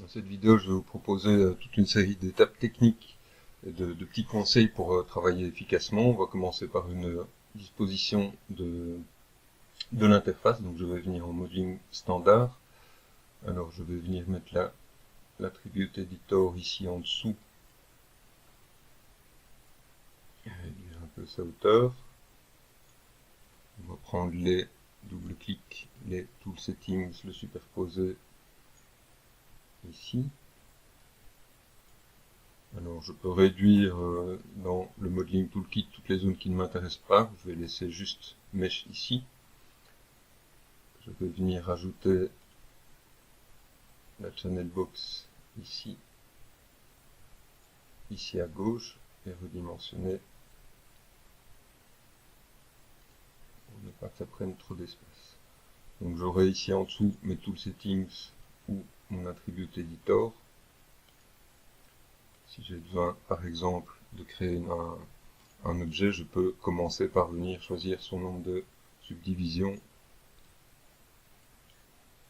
Dans cette vidéo, je vais vous proposer toute une série d'étapes techniques et de petits conseils pour travailler efficacement. On va commencer par une disposition de l'interface. Donc je vais venir en modeling standard. Alors je vais venir mettre l'attribute editor ici en dessous. Réduire un peu sa hauteur. On va prendre les double-clic, les tool settings, le superposer ici. Alors je peux réduire dans le modeling toolkit toutes les zones qui ne m'intéressent pas. Je vais laisser juste mesh ici. Je vais venir rajouter la channel box ici, ici à gauche, et redimensionner pour ne pas que ça prenne trop d'espace. Donc j'aurai ici en dessous mes tool settings ou mon attribute editor. Si j'ai besoin, par exemple, de créer un objet, je peux commencer par venir choisir son nombre de subdivisions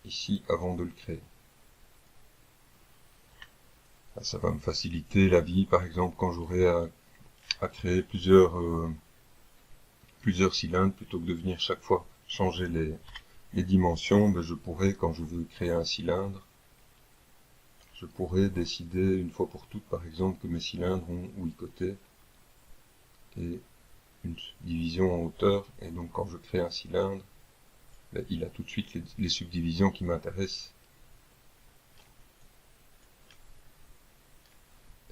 ici avant de le créer. Ça va me faciliter la vie, par exemple, quand j'aurai à créer plusieurs cylindres, plutôt que de venir chaque fois changer les dimensions, ben je pourrais, quand je veux créer un cylindre, je pourrais décider une fois pour toutes, par exemple, que mes cylindres ont 8 côtés et une division en hauteur, et donc quand je crée un cylindre, ben, il a tout de suite les subdivisions qui m'intéressent.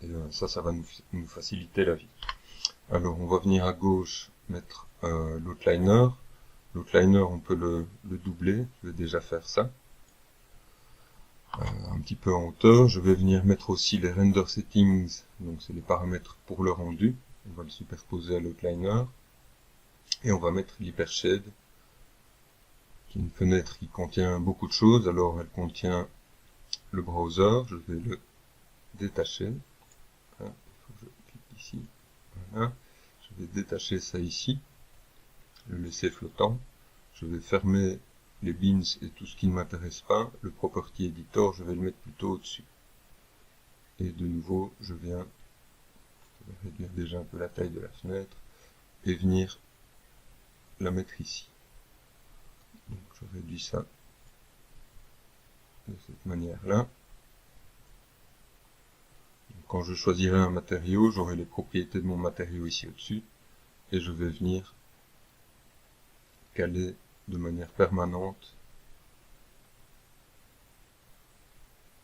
Et ça va nous faciliter la vie. Alors on va venir à gauche mettre l'outliner. L'outliner, on peut le doubler, je vais déjà faire ça. Un petit peu en hauteur, je vais venir mettre aussi les render settings, donc c'est les paramètres pour le rendu. On va le superposer à l'outliner. Et on va mettre l'hypershade, qui est une fenêtre qui contient beaucoup de choses. Alors elle contient le browser, je vais le détacher. Il faut que je clique ici. Voilà. Je vais détacher ça ici, le laisser flottant. Je vais fermer les bins et tout ce qui ne m'intéresse pas. Le property editor, je vais le mettre plutôt au-dessus. Et de nouveau, je vais réduire déjà un peu la taille de la fenêtre et venir la mettre ici. Donc je réduis ça de cette manière-là. Quand je choisirai un matériau, j'aurai les propriétés de mon matériau ici au-dessus, et je vais venir caler de manière permanente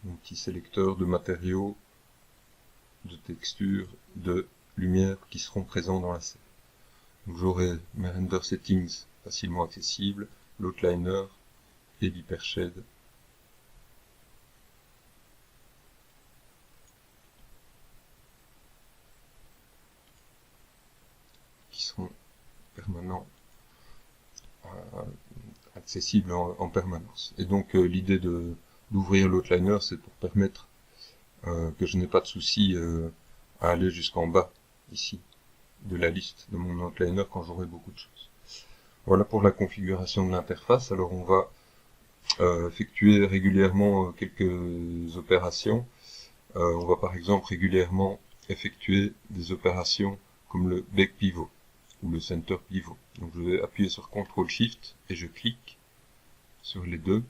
mon petit sélecteur de matériaux, de textures, de lumière qui seront présents dans la scène. Donc j'aurai mes render settings facilement accessibles, l'outliner et l'hypershade. Qui seront permanents, accessibles en permanence. Et donc l'idée d'ouvrir l'outliner, c'est pour permettre que je n'ai pas de souci à aller jusqu'en bas, ici, de la liste de mon outliner quand j'aurai beaucoup de choses. Voilà pour la configuration de l'interface. Alors on va effectuer régulièrement quelques opérations. On va par exemple régulièrement effectuer des opérations comme le back pivot ou le center pivot. Donc je vais appuyer sur CTRL SHIFT et je clique sur les deux.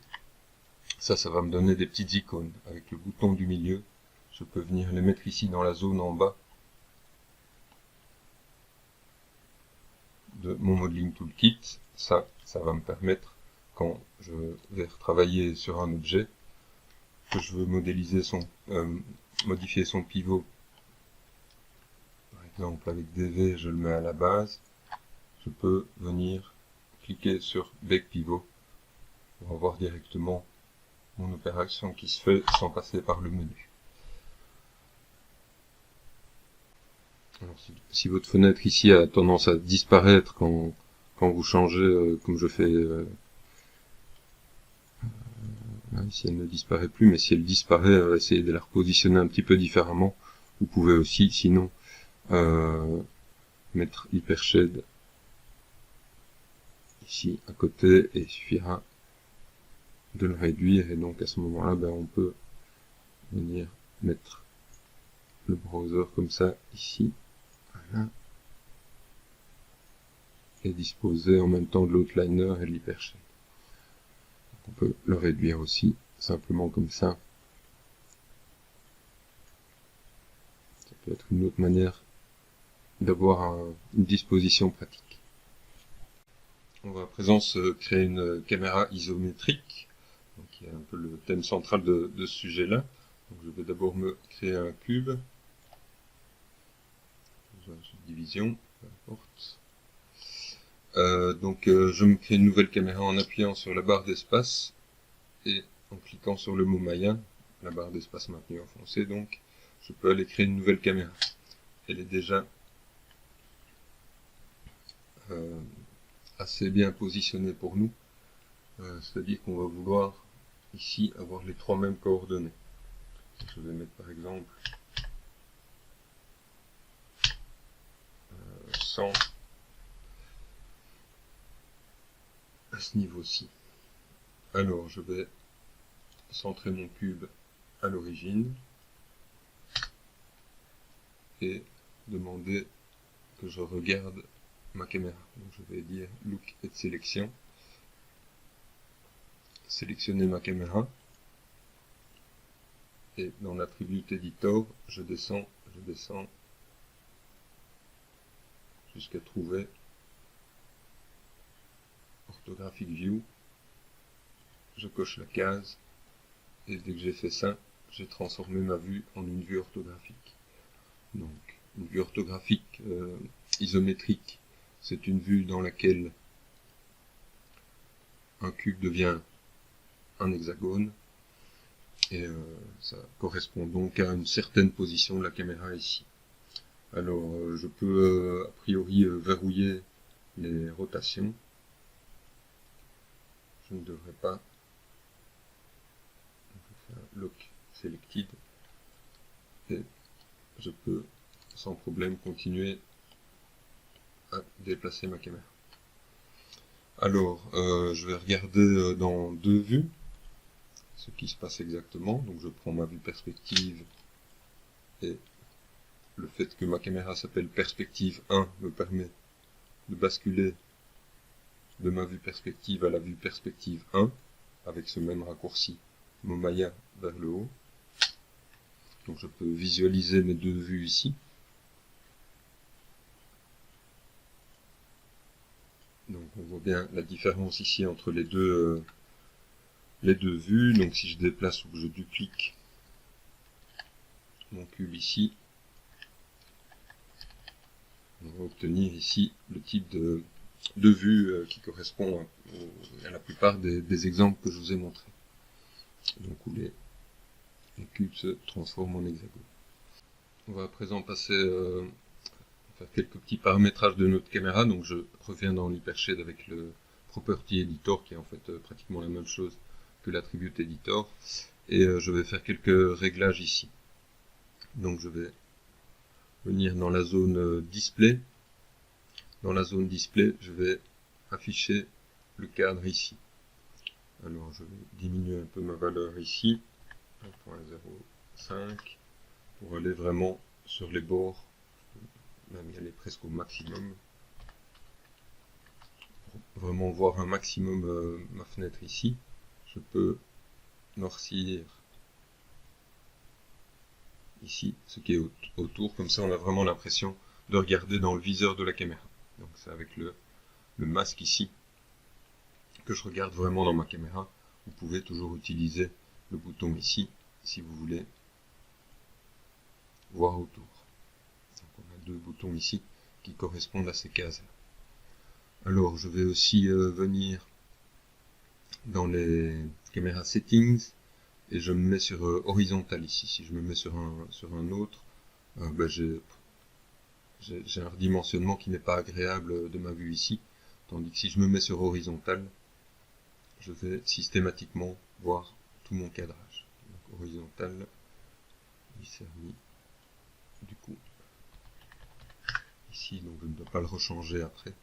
Ça va me donner des petites icônes avec le bouton du milieu. Je peux venir les mettre ici dans la zone en bas de mon modeling toolkit. Ça va me permettre, quand je vais retravailler sur un objet, que je veux modéliser modifier son pivot. Par exemple, avec DV, je le mets à la base. Je peux venir cliquer sur Back Pivot pour avoir directement mon opération qui se fait sans passer par le menu. Alors, si votre fenêtre ici a tendance à disparaître quand vous changez, comme je fais ici elle ne disparaît plus, mais si elle disparaît, essayez de la repositionner un petit peu différemment. Vous pouvez aussi, sinon, mettre hypershade ici à côté, et il suffira de le réduire, et donc à ce moment-là, on peut venir mettre le browser comme ça ici, voilà, et disposer en même temps de l'outliner et de l'hypershade. On peut le réduire aussi, simplement comme ça. Ça peut être une autre manière d'avoir une disposition pratique. On va à présent se créer une caméra isométrique, donc il y a un peu le thème central de ce sujet-là. Donc je vais d'abord me créer un cube, division, peu importe. Je me crée une nouvelle caméra en appuyant sur la barre d'espace et en cliquant sur le mot Maya, la barre d'espace maintenue enfoncée, donc je peux aller créer une nouvelle caméra. Elle est déjà assez bien positionnée pour nous, c'est-à-dire qu'on va vouloir ici avoir les trois mêmes coordonnées. Je vais mettre par exemple 100 à ce niveau-ci. Alors je vais centrer mon cube à l'origine et demander que je regarde ma caméra. Donc je vais dire look et sélection, sélectionner ma caméra, et dans l'attribut editor je descends jusqu'à trouver orthographic view, je coche la case et dès que j'ai fait ça, j'ai transformé ma vue en une vue orthographique. Donc une vue orthographique isométrique, c'est une vue dans laquelle un cube devient un hexagone, et ça correspond donc à une certaine position de la caméra ici. Alors je peux a priori verrouiller les rotations, je ne devrais pas. Lock selected, et je peux sans problème continuer à déplacer ma caméra. Alors je vais regarder dans deux vues ce qui se passe exactement. Donc je prends ma vue perspective, et le fait que ma caméra s'appelle perspective 1 me permet de basculer de ma vue perspective à la vue perspective 1 avec ce même raccourci mon Maya vers le haut. Donc je peux visualiser mes deux vues ici. Donc on voit bien la différence ici entre les deux vues. Donc si je déplace ou que je duplique mon cube ici, on va obtenir ici le type de vue qui correspond à la plupart des exemples que je vous ai montrés. Donc où les cubes se transforment en hexagones. On va à présent passer faire quelques petits paramétrages de notre caméra. Donc je reviens dans l'hypershade avec le property editor qui est en fait pratiquement la même chose que l'attribut editor, et je vais faire quelques réglages ici. Donc je vais venir dans la zone display. Dans la zone display, je vais afficher le cadre ici. Alors je vais diminuer un peu ma valeur ici, 1.05, pour aller vraiment sur les bords, même y aller presque au maximum, pour vraiment voir un maximum ma fenêtre ici. Je peux noircir ici ce qui est autour, comme ça on a vraiment l'impression de regarder dans le viseur de la caméra. Donc c'est avec le masque ici que je regarde vraiment dans ma caméra. Vous pouvez toujours utiliser le bouton ici si vous voulez voir autour. Donc on a deux boutons ici qui correspondent à ces cases là. Alors je vais aussi venir dans les caméras settings et je me mets sur horizontal ici. Si je me mets sur un autre, j'ai un redimensionnement qui n'est pas agréable de ma vue ici, tandis que si je me mets sur horizontal, je vais systématiquement voir tout mon cadrage. Donc horizontal, il s'est remis du coup ici, donc je ne dois pas le rechanger après.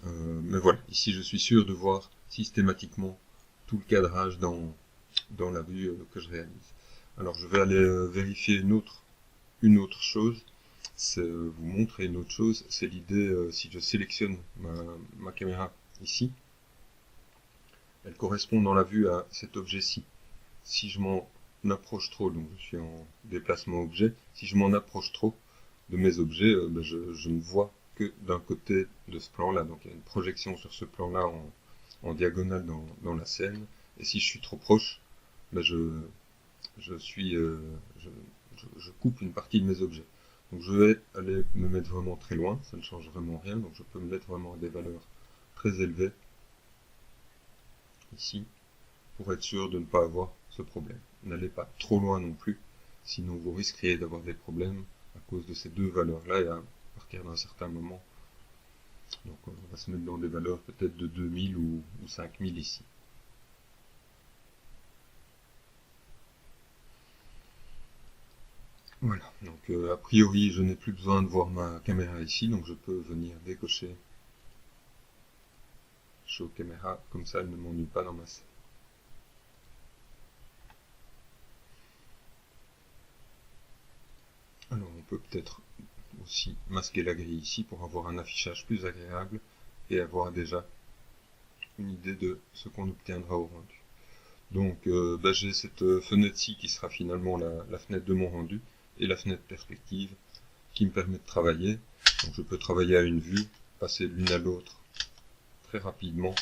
Mais voilà, ici je suis sûr de voir systématiquement tout le cadrage dans la vue que je réalise. Alors je vais aller vérifier une autre chose, c'est vous montrer une autre chose, c'est l'idée, si je sélectionne ma caméra ici, elle correspond dans la vue à cet objet-ci. Si je m'en approche trop, donc je suis en déplacement objet, si je m'en approche trop de mes objets, je ne vois que d'un côté de ce plan-là. Donc il y a une projection sur ce plan-là en diagonale dans la scène. Et si je suis trop proche, je coupe une partie de mes objets. Donc je vais aller me mettre vraiment très loin, ça ne change vraiment rien. Donc je peux me mettre vraiment à des valeurs très élevées ici pour être sûr de ne pas avoir ce problème. N'allez pas trop loin non plus, sinon vous risqueriez d'avoir des problèmes à cause de ces deux valeurs-là et à partir d'un certain moment. Donc on va se mettre dans des valeurs peut-être de 2000 ou 5000 ici. Voilà, donc a priori je n'ai plus besoin de voir ma caméra ici, donc je peux venir décocher Show Camera, comme ça elle ne m'ennuie pas dans ma scène. Alors on peut peut-être aussi masquer la grille ici pour avoir un affichage plus agréable et avoir déjà une idée de ce qu'on obtiendra au rendu. Donc j'ai cette fenêtre-ci qui sera finalement la fenêtre de mon rendu et la fenêtre perspective qui me permet de travailler. Donc je peux travailler à une vue, passer l'une à l'autre très rapidement,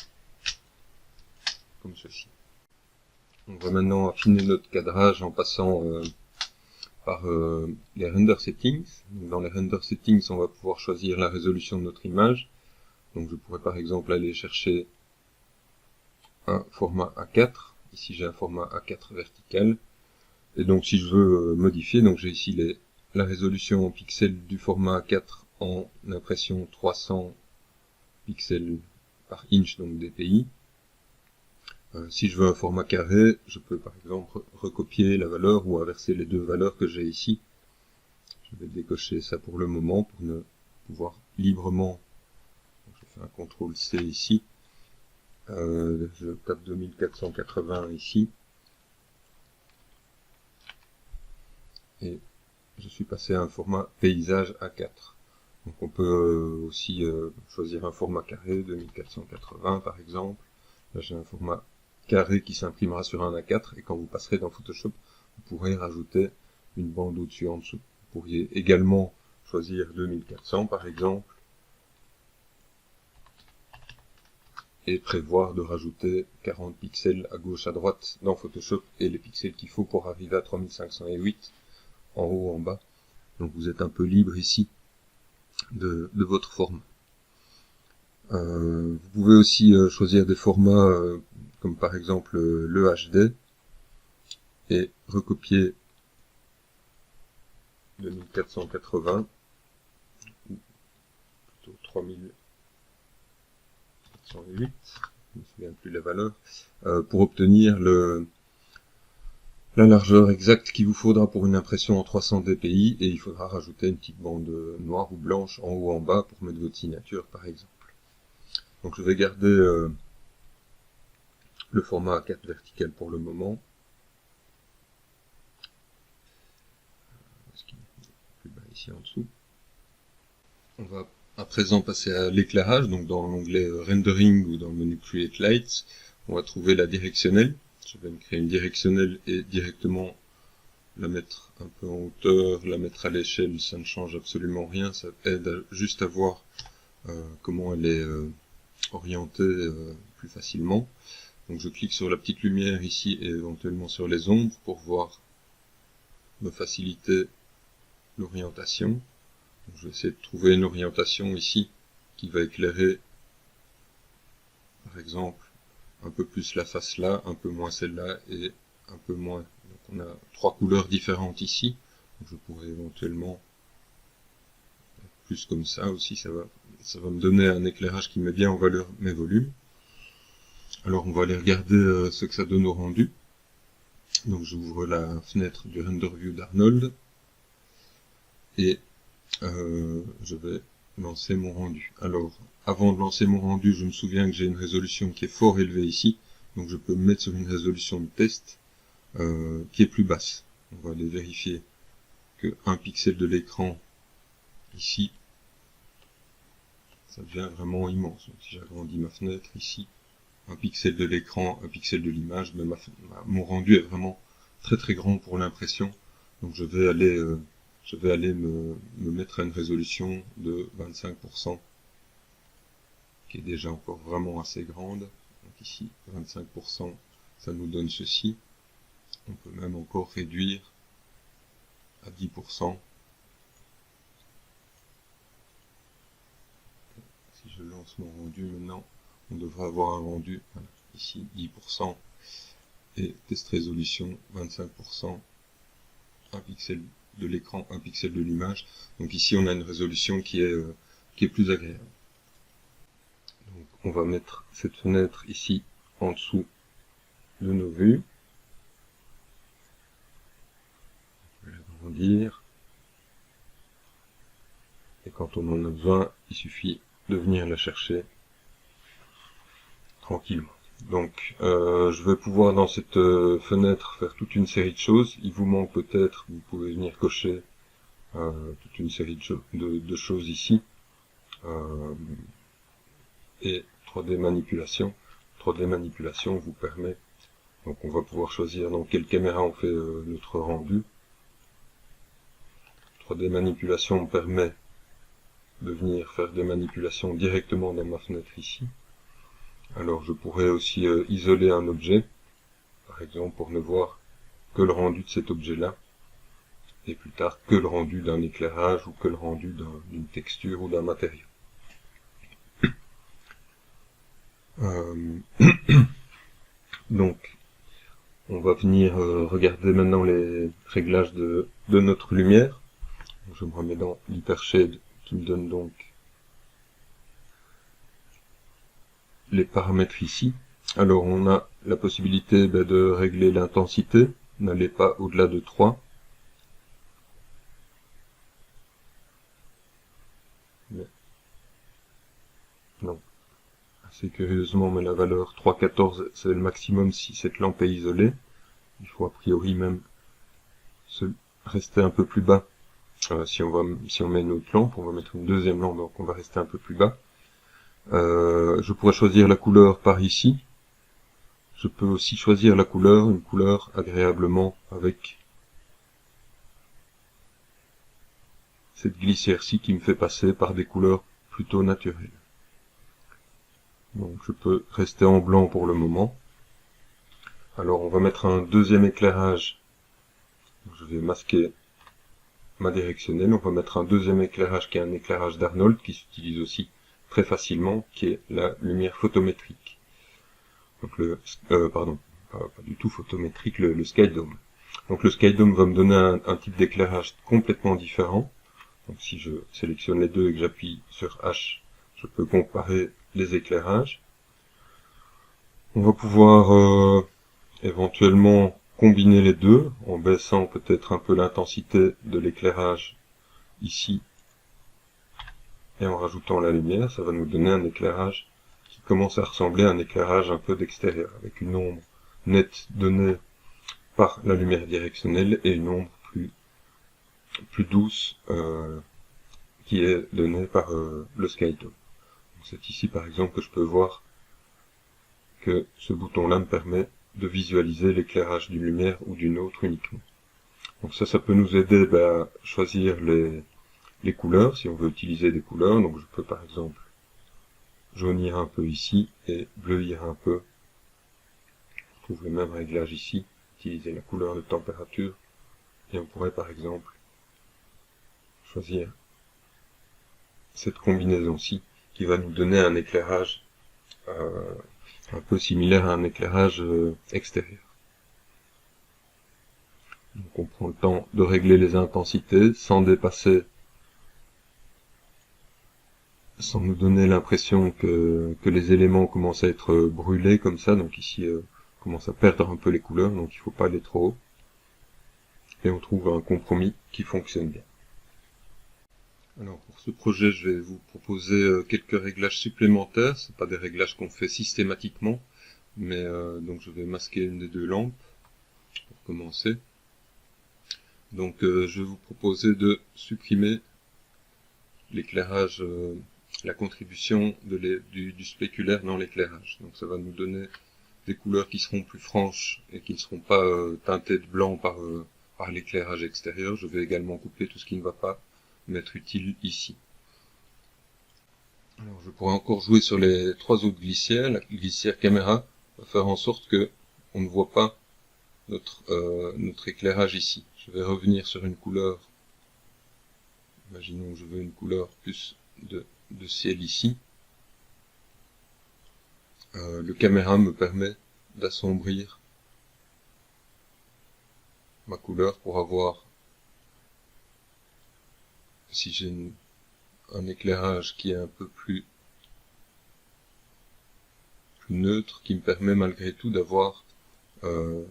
comme ceci. On va maintenant affiner notre cadrage en passant par les render settings. Donc, dans les render settings, on va pouvoir choisir la résolution de notre image. Donc je pourrais par exemple aller chercher un format A4. Ici j'ai un format A4 vertical. Et donc si je veux modifier, donc j'ai ici la résolution en pixels du format A4 en impression 300 pixels par inch, donc dpi. Si je veux un format carré, je peux par exemple recopier la valeur ou inverser les deux valeurs que j'ai ici. Je vais décocher ça pour le moment pour ne pouvoir librement. Donc je fais un CTRL C ici. Je tape 2480 ici. Et je suis passé à un format paysage A4. Donc on peut aussi choisir un format carré, 2480 par exemple. Là j'ai un format carré qui s'imprimera sur un A4 et quand vous passerez dans Photoshop, vous pourrez rajouter une bande au-dessus en dessous. Vous pourriez également choisir 2400 par exemple et prévoir de rajouter 40 pixels à gauche à droite dans Photoshop et les pixels qu'il faut pour arriver à 3508 en haut en bas. Donc vous êtes un peu libre ici de votre format. Vous pouvez aussi choisir des formats comme par exemple le HD et recopier 2480 ou plutôt 3708, je ne me souviens plus la valeur, pour obtenir la largeur exacte qu'il vous faudra pour une impression en 300 dpi et il faudra rajouter une petite bande noire ou blanche en haut ou en bas pour mettre votre signature par exemple. Donc je vais garder le format A4 vertical pour le moment. Plus bas ici en dessous. On va à présent passer à l'éclairage, donc dans l'onglet Rendering ou dans le menu Create Lights, on va trouver la directionnelle. Je vais me créer une directionnelle et directement la mettre un peu en hauteur, la mettre à l'échelle, ça ne change absolument rien, ça aide juste à voir comment elle est orientée plus facilement. Donc je clique sur la petite lumière ici et éventuellement sur les ombres pour voir me faciliter l'orientation. Je vais essayer de trouver une orientation ici qui va éclairer par exemple un peu plus la face là, un peu moins celle-là et un peu moins. Donc on a trois couleurs différentes ici. Donc je pourrais éventuellement plus comme ça aussi, ça va me donner un éclairage qui met bien en valeur mes volumes. Alors on va aller regarder ce que ça donne au rendu. Donc j'ouvre la fenêtre du Render View d'Arnold et je vais lancer mon rendu. Alors avant de lancer mon rendu, je me souviens que j'ai une résolution qui est fort élevée ici, donc je peux me mettre sur une résolution de test qui est plus basse. on va aller vérifier que 1 pixel de l'écran ici, ça devient vraiment immense. Donc, si j'agrandis ma fenêtre ici, 1 pixel de l'écran, 1 pixel de l'image, ben mon rendu est vraiment très très grand pour l'impression. Donc je vais aller me mettre à une résolution de 25%, qui est déjà encore vraiment assez grande. Donc ici, 25%, ça nous donne ceci. On peut même encore réduire à 10%. Si je lance mon rendu maintenant, on devrait avoir un rendu, voilà, ici 10%, et test résolution 25%, 1 pixel de l'écran, 1 pixel de l'image. Donc ici on a une résolution qui est plus agréable. Donc on va mettre cette fenêtre ici en dessous de nos vues. Je vais l'agrandir. Et quand on en a besoin, il suffit de venir la chercher tranquillement. Donc je vais pouvoir dans cette fenêtre faire toute une série de choses. Il vous manque peut-être, vous pouvez venir cocher toute une série de choses ici. Et 3D manipulation. 3D manipulation vous permet, donc on va pouvoir choisir dans quelle caméra on fait notre rendu. 3D manipulation me permet de venir faire des manipulations directement dans ma fenêtre ici. Alors je pourrais aussi isoler un objet, par exemple pour ne voir que le rendu de cet objet-là, et plus tard que le rendu d'un éclairage ou que le rendu d'une texture ou d'un matériau. Donc on va venir regarder maintenant les réglages de notre lumière. Donc, je me remets dans l'hypershade qui me donne donc les paramètres ici. Alors on a la possibilité de régler l'intensité, n'allez pas au-delà de 3. Non. Assez curieusement, mais la valeur 3.14 c'est le maximum si cette lampe est isolée. Il faut a priori même rester un peu plus bas. Si on met une autre lampe, on va mettre une deuxième lampe, donc on va rester un peu plus bas. Je pourrais choisir la couleur par ici. Je peux aussi choisir la couleur, une couleur agréablement avec cette glissière-ci qui me fait passer par des couleurs plutôt naturelles. Donc je peux rester en blanc pour le moment. Alors on va mettre un deuxième éclairage. Je vais masquer ma directionnelle. On va mettre un deuxième éclairage qui est un éclairage d'Arnold qui s'utilise aussi très facilement, qui est la lumière photométrique. Donc pardon, pas du tout photométrique, le Skydome. Donc le Skydome va me donner un type d'éclairage complètement différent. Donc si je sélectionne les deux et que j'appuie sur H, je peux comparer les éclairages. On va pouvoir éventuellement combiner les deux en baissant peut-être un peu l'intensité de l'éclairage ici et en rajoutant la lumière. Ça va nous donner un éclairage qui commence à ressembler à un éclairage un peu d'extérieur, avec une ombre nette donnée par la lumière directionnelle et une ombre plus douce qui est donnée par le Skydome. C'est ici par exemple que je peux voir que ce bouton-là me permet de visualiser l'éclairage d'une lumière ou d'une autre uniquement. Donc ça peut nous aider à choisir les couleurs, si on veut utiliser des couleurs. Donc je peux par exemple jaunir un peu ici et bleuir un peu. On trouve le même réglage ici, utiliser la couleur de température. Et on pourrait par exemple choisir cette combinaison-ci qui va nous donner un éclairage un peu similaire à un éclairage extérieur. Donc on prend le temps de régler les intensités sans dépasser, sans nous donner l'impression que les éléments commencent à être brûlés comme ça. Donc ici on commence à perdre un peu les couleurs, donc il ne faut pas aller trop haut. Et on trouve un compromis qui fonctionne bien. Alors pour ce projet, je vais vous proposer quelques réglages supplémentaires. Ce pas des réglages qu'on fait systématiquement, mais donc je vais masquer une des deux lampes pour commencer. Donc je vais vous proposer de supprimer l'éclairage, la contribution du spéculaire dans l'éclairage. Donc ça va nous donner des couleurs qui seront plus franches et qui ne seront pas teintées de blanc par l'éclairage extérieur. Je vais également couper tout ce qui ne va pas m'être utile ici. Alors je pourrais encore jouer sur les trois autres glissières. La glissière caméra va faire en sorte que on ne voit pas notre éclairage ici. Je vais revenir sur une couleur. Imaginons que je veux une couleur plus de ciel ici. Le caméra me permet d'assombrir ma couleur pour avoir, si j'ai un éclairage qui est un peu plus neutre, qui me permet malgré tout d'avoir de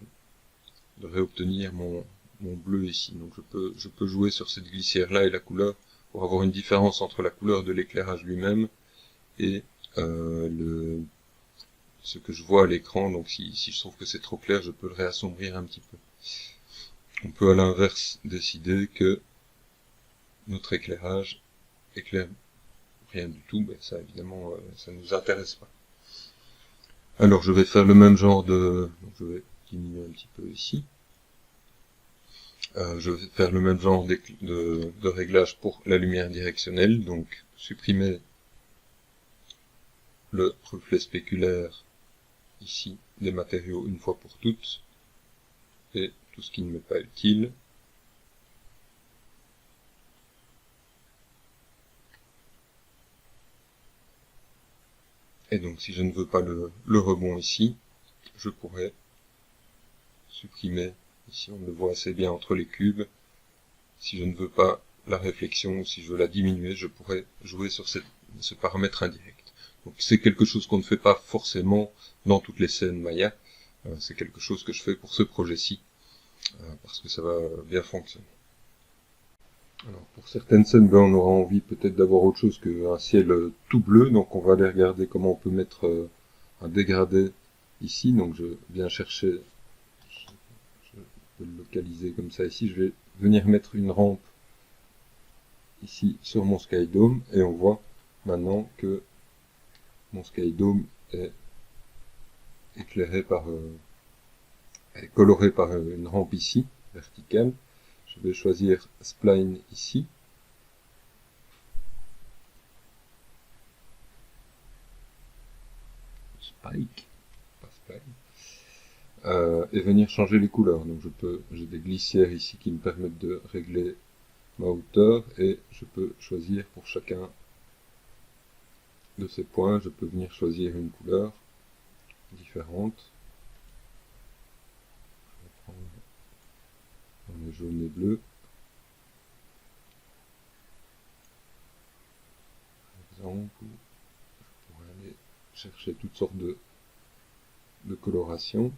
réobtenir mon bleu ici. Donc je peux jouer sur cette glissière là et la couleur pour avoir une différence entre la couleur de l'éclairage lui-même et ce que je vois à l'écran. Donc si je trouve que c'est trop clair, je peux le réassombrir un petit peu. On peut à l'inverse décider que notre éclairage éclaire rien du tout, ben ça évidemment ça nous intéresse pas. Alors je vais faire le même genre donc je vais diminuer un petit peu ici. Je vais faire le même genre de réglage pour la lumière directionnelle, donc supprimer le reflet spéculaire ici des matériaux une fois pour toutes, et tout ce qui ne m'est pas utile. Et donc si je ne veux pas le rebond ici, je pourrais supprimer, ici on le voit assez bien entre les cubes. Si je ne veux pas la réflexion, ou si je veux la diminuer, je pourrais jouer sur ce paramètre indirect. Donc c'est quelque chose qu'on ne fait pas forcément dans toutes les scènes Maya, c'est quelque chose que je fais pour ce projet-ci, parce que ça va bien fonctionner. Alors pour certaines scènes, ben, on aura envie peut-être d'avoir autre chose qu'un ciel tout bleu, donc on va aller regarder comment on peut mettre un dégradé ici. Donc je viens chercher, je peux le localiser comme ça ici, je vais venir mettre une rampe ici sur mon Skydome, et on voit maintenant que mon Skydome est éclairé est coloré par une rampe ici, verticale. Je vais choisir Spline ici. Spike, pas Spline. Et venir changer les couleurs. Donc j'ai des glissières ici qui me permettent de régler ma hauteur, et je peux choisir pour chacun de ces points, je peux venir choisir une couleur différente. Je vais prendre dans les jaunes et bleus. Par exemple, je pourrais aller chercher toutes sortes de colorations.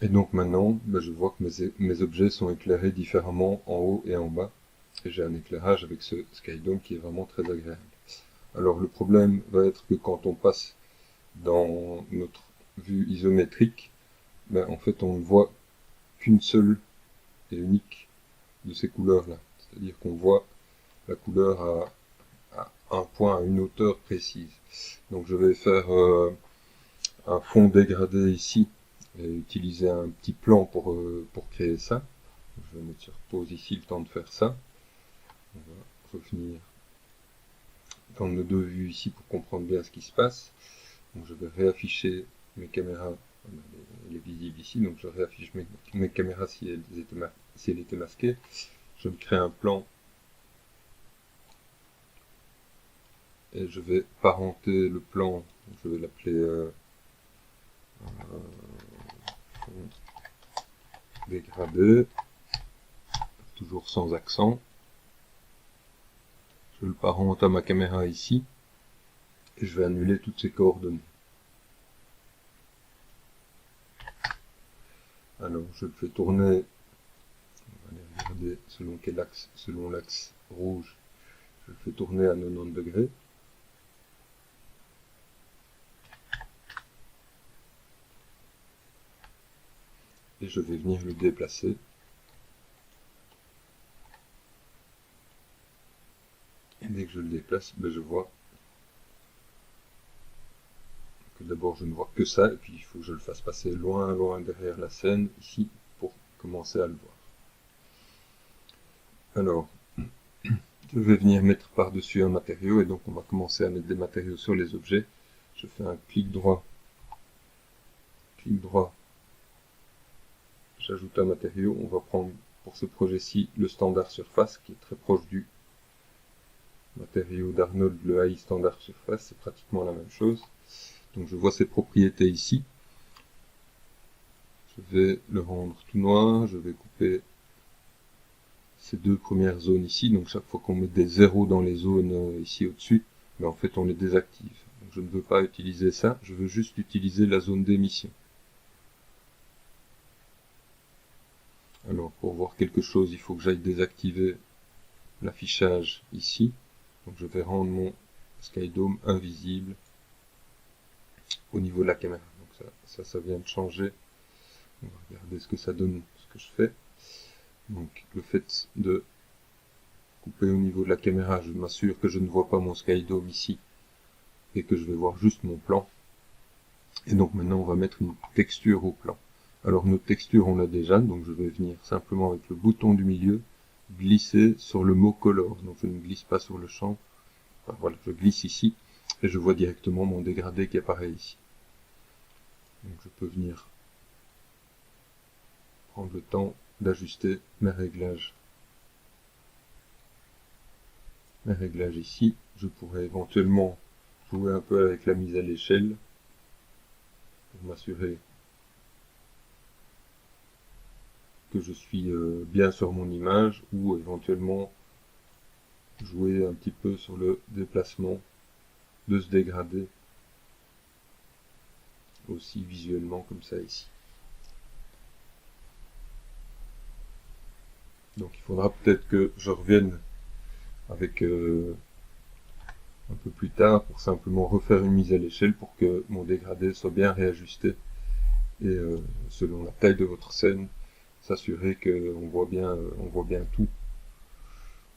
Et donc maintenant, ben, je vois que mes objets sont éclairés différemment en haut et en bas. Et j'ai un éclairage avec ce Skydome qui est vraiment très agréable. Alors le problème va être que quand on passe dans notre vue isométrique, ben, en fait on ne voit qu'une seule et unique de ces couleurs-là. C'est-à-dire qu'on voit la couleur à un point, à une hauteur précise. Donc je vais faire un fond dégradé ici, et utiliser un petit plan pour créer ça. Je vais mettre sur pause ici le temps de faire ça. On va revenir dans nos deux vues ici pour comprendre bien ce qui se passe. Donc je vais réafficher mes caméras, elle est visible ici, donc je réaffiche mes caméras si elles étaient masquées. Je me crée un plan et je vais parenter le plan, je vais l'appeler dégradé, toujours sans accent. Je le parente à ma caméra ici, et je vais annuler toutes ces coordonnées. Alors je le fais tourner, on va aller regarder selon quel axe, selon l'axe rouge, je le fais tourner à 90 degrés. et je vais venir le déplacer. Et dès que je le déplace, je vois que d'abord je ne vois que ça, et puis il faut que je le fasse passer loin, loin derrière la scène, ici, pour commencer à le voir. Alors, je vais venir mettre par-dessus un matériau, et donc on va commencer à mettre des matériaux sur les objets. Je fais un clic droit, j'ajoute un matériau. On va prendre pour ce projet-ci le standard surface, qui est très proche du matériau d'Arnold, le AI standard surface, c'est pratiquement la même chose. Donc je vois ses propriétés ici. Je vais le rendre tout noir, je vais couper ces deux premières zones ici. Donc chaque fois qu'on met des zéros dans les zones ici au-dessus, en fait on les désactive. Donc je ne veux pas utiliser ça, je veux juste utiliser la zone d'émission. Alors pour voir quelque chose, il faut que j'aille désactiver l'affichage ici. Donc je vais rendre mon SkyDome invisible au niveau de la caméra. Donc ça vient de changer. On va regarder ce que ça donne, ce que je fais. Donc le fait de couper au niveau de la caméra, je m'assure que je ne vois pas mon SkyDome ici et que je vais voir juste mon plan. Et donc maintenant on va mettre une texture au plan. Alors notre texture on l'a déjà, donc je vais venir simplement avec le bouton du milieu glisser sur le mot color. Donc je ne glisse pas sur le champ. Enfin, voilà, je glisse ici et je vois directement mon dégradé qui apparaît ici. Donc je peux venir prendre le temps d'ajuster mes réglages. Mes réglages ici, je pourrais éventuellement jouer un peu avec la mise à l'échelle pour m'assurer que je suis bien sur mon image, ou éventuellement jouer un petit peu sur le déplacement de ce dégradé aussi visuellement comme ça ici. Donc il faudra peut-être que je revienne avec un peu plus tard pour simplement refaire une mise à l'échelle pour que mon dégradé soit bien réajusté et selon la taille de votre scène, s'assurer qu'on voit bien tout.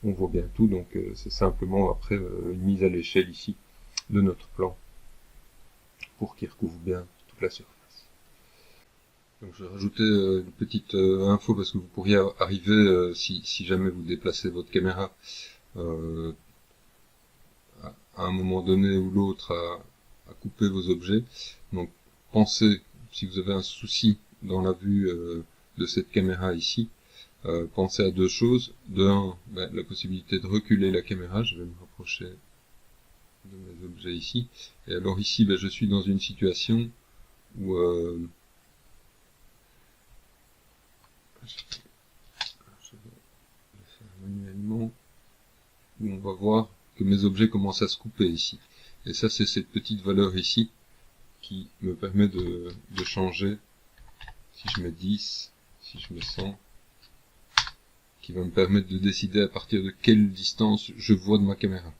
On voit bien tout, donc c'est simplement après une mise à l'échelle ici de notre plan pour qu'il recouvre bien toute la surface. Donc je vais rajouter une petite info parce que vous pourriez arriver, si jamais vous déplacez votre caméra à un moment donné ou l'autre à couper vos objets. Donc pensez, si vous avez un souci dans la vue de cette caméra ici, pensez à deux choses. De un, la possibilité de reculer la caméra. Je vais me rapprocher de mes objets ici. Et alors ici, je suis dans une situation où je vais le faire manuellement, où on va voir que mes objets commencent à se couper ici. Et ça, c'est cette petite valeur ici qui me permet de changer. Si je mets 10, si je mets 100, qui va me permettre de décider à partir de quelle distance je vois de ma caméra.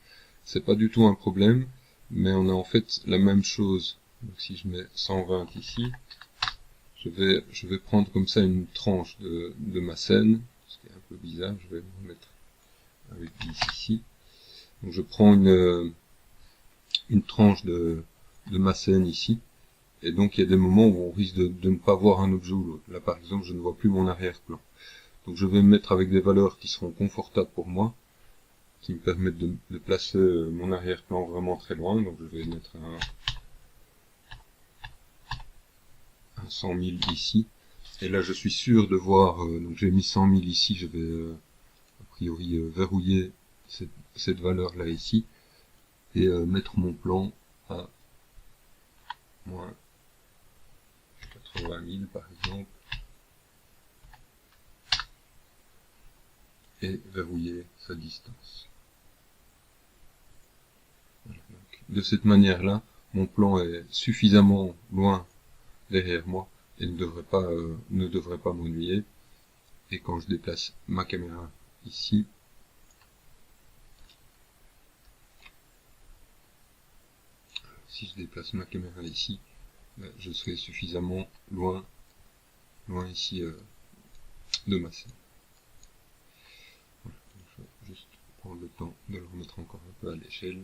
C'est pas du tout un problème, mais on a en fait la même chose. Donc si je mets 120 ici, je vais prendre comme ça une tranche de ma scène, ce qui est un peu bizarre, je vais me remettre avec 10 ici. Donc je prends une tranche de ma scène ici, et donc il y a des moments où on risque de ne pas voir un objet ou l'autre. Là par exemple, je ne vois plus mon arrière-plan. Donc je vais me mettre avec des valeurs qui seront confortables pour moi, qui me permettent de placer mon arrière-plan vraiment très loin. Donc je vais mettre un 100 000 ici. Et là je suis sûr de voir, donc j'ai mis 100 000 ici, je vais a priori verrouiller cette valeur là ici, et mettre mon plan à moins 80 000 par exemple, et verrouiller sa distance. Voilà, donc, de cette manière-là, mon plan est suffisamment loin derrière moi et ne devrait pas m'ennuyer. Et quand je déplace ma caméra ici, si je déplace ma caméra ici, je serai suffisamment loin loin ici de ma scène. Voilà. Donc, je vais juste prendre le temps de le remettre encore un peu à l'échelle.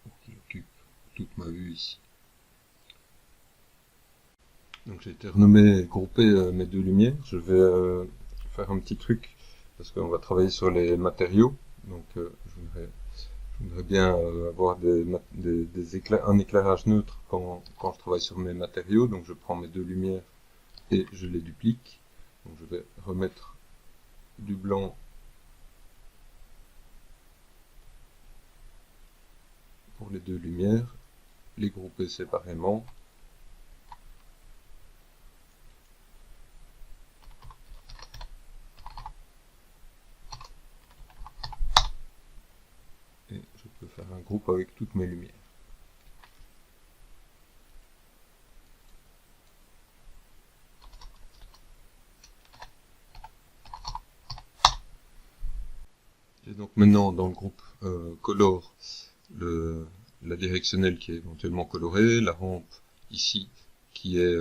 Pour qu'il occupe toute ma vue ici. Donc j'ai été renommé et groupé mes deux lumières. Je vais faire un petit truc parce qu'on va travailler sur les matériaux. Donc je voudrais bien avoir un éclairage neutre quand je travaille sur mes matériaux. Donc je prends mes deux lumières et je les duplique. Donc je vais remettre du blanc pour les deux lumières, les grouper séparément. Et je peux faire un groupe avec toutes mes lumières. J'ai donc maintenant dans le groupe color la directionnelle qui est éventuellement colorée, la rampe ici qui est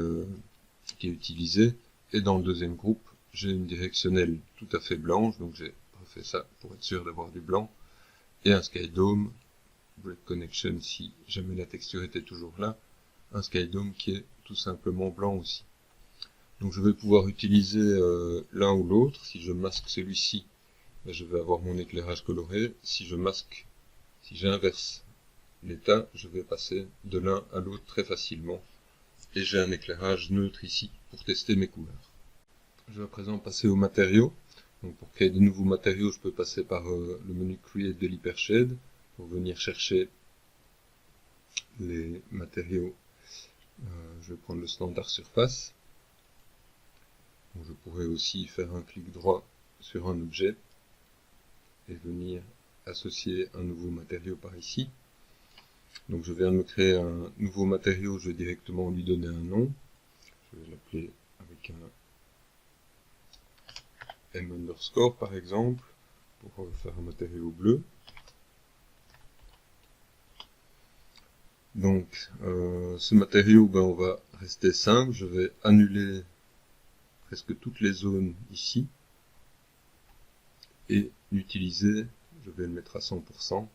utilisée, et dans le deuxième groupe j'ai une directionnelle tout à fait blanche, donc j'ai fait ça pour être sûr d'avoir du blanc, et un skydome, break connection si jamais la texture était toujours là, un skydome qui est tout simplement blanc aussi. Donc je vais pouvoir utiliser l'un ou l'autre. Si je masque celui-ci, je vais avoir mon éclairage coloré. Si j'inverse l'état, je vais passer de l'un à l'autre très facilement. Et j'ai un éclairage neutre ici pour tester mes couleurs. Je vais à présent passer aux matériaux. Donc pour créer de nouveaux matériaux, je peux passer par le menu Create de l'Hypershade pour venir chercher les matériaux. Je vais prendre le standard surface. Donc je pourrais aussi faire un clic droit sur un objet et venir associer un nouveau matériau par ici. Donc je viens de me créer un nouveau matériau, je vais directement lui donner un nom. Je vais l'appeler avec un M underscore par exemple, pour faire un matériau bleu. Donc ce matériau, on va rester simple, je vais annuler presque toutes les zones ici et utiliser, je vais le mettre à 100%,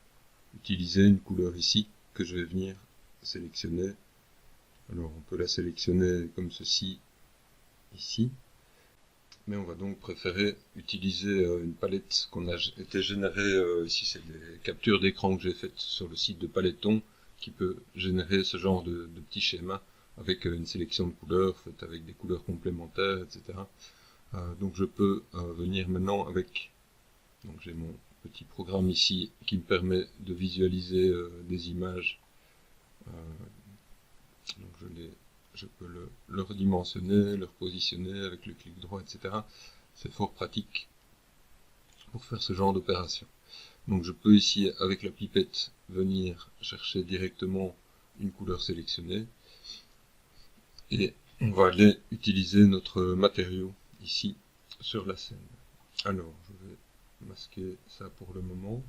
utiliser une couleur ici que je vais venir sélectionner. Alors on peut la sélectionner comme ceci ici, mais on va donc préférer utiliser une palette qu'on a été générée, ici c'est des captures d'écran que j'ai faites sur le site de Paletton, qui peut générer ce genre de petits schémas avec une sélection de couleurs faite avec des couleurs complémentaires, etc. Donc je peux venir maintenant avec, donc j'ai mon petit programme ici qui me permet de visualiser des images. Donc je peux le redimensionner, le repositionner avec le clic droit, etc. C'est fort pratique pour faire ce genre d'opération. Donc je peux ici, avec la pipette, venir chercher directement une couleur sélectionnée. Et on va aller utiliser notre matériau ici sur la scène. Alors, je vais masquer ça pour le moment.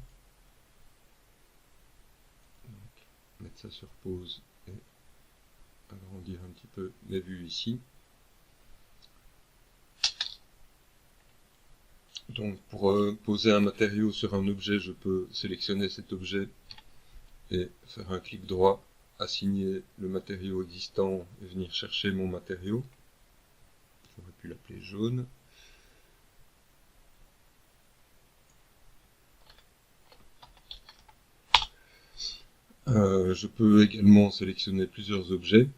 Donc, mettre ça sur pause et agrandir un petit peu mes vues ici. Donc pour poser un matériau sur un objet, je peux sélectionner cet objet et faire un clic droit, assigner le matériau existant et venir chercher mon matériau. J'aurais pu l'appeler jaune. Je peux également sélectionner plusieurs objets,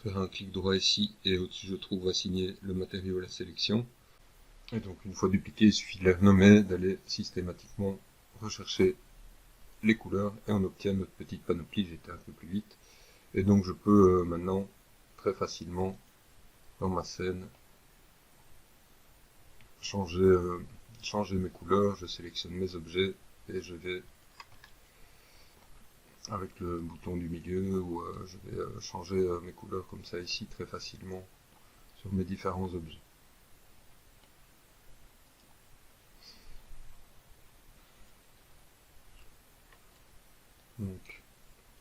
faire un clic droit ici et au-dessus je trouve assigner le matériau à la sélection. Et donc une fois dupliqué, il suffit de les renommer, d'aller systématiquement rechercher les couleurs et on obtient notre petite panoplie. J'étais un peu plus vite. Et donc je peux maintenant très facilement dans ma scène changer mes couleurs, je sélectionne mes objets et je vais avec le bouton du milieu où je vais changer mes couleurs comme ça ici très facilement sur mes différents objets. Donc,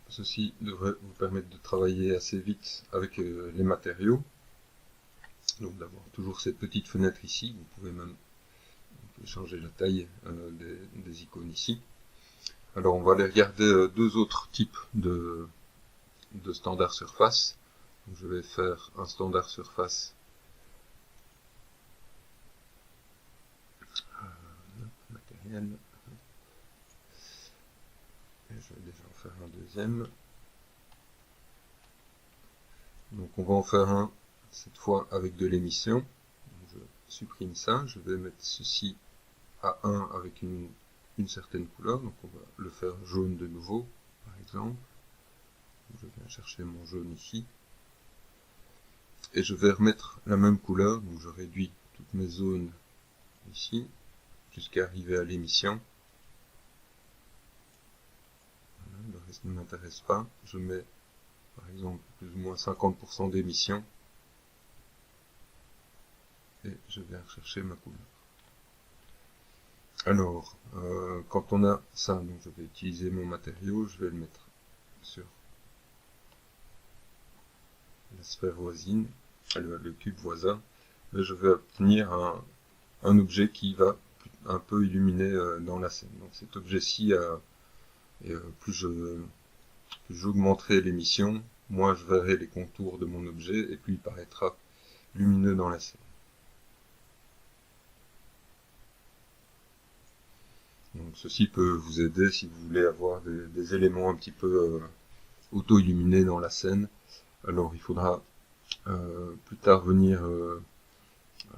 ceci devrait vous permettre de travailler assez vite avec les matériaux. Donc d'avoir toujours cette petite fenêtre ici. Vous pouvez même changer la taille des icônes ici. Alors on va aller regarder deux autres types de standard surface. Donc, je vais faire un standard surface matériel. Et je vais déjà en faire un deuxième. Donc on va en faire un cette fois avec de l'émission. Je supprime ça, je vais mettre ceci à 1 avec une certaine couleur, donc on va le faire jaune de nouveau, par exemple. Je viens chercher mon jaune ici. Et je vais remettre la même couleur, donc je réduis toutes mes zones ici, jusqu'à arriver à l'émission. Voilà, le reste ne m'intéresse pas. Je mets, par exemple, plus ou moins 50% d'émission. Et je viens rechercher ma couleur. Alors, quand on a ça, donc je vais utiliser mon matériau, je vais le mettre sur la sphère voisine, le cube voisin, et je vais obtenir un objet qui va un peu illuminer dans la scène. Donc cet objet-ci, plus j'augmenterai l'émission, moins je verrai les contours de mon objet, et plus il paraîtra lumineux dans la scène. Donc ceci peut vous aider si vous voulez avoir des éléments un petit peu auto-illuminés dans la scène. Alors il faudra plus tard venir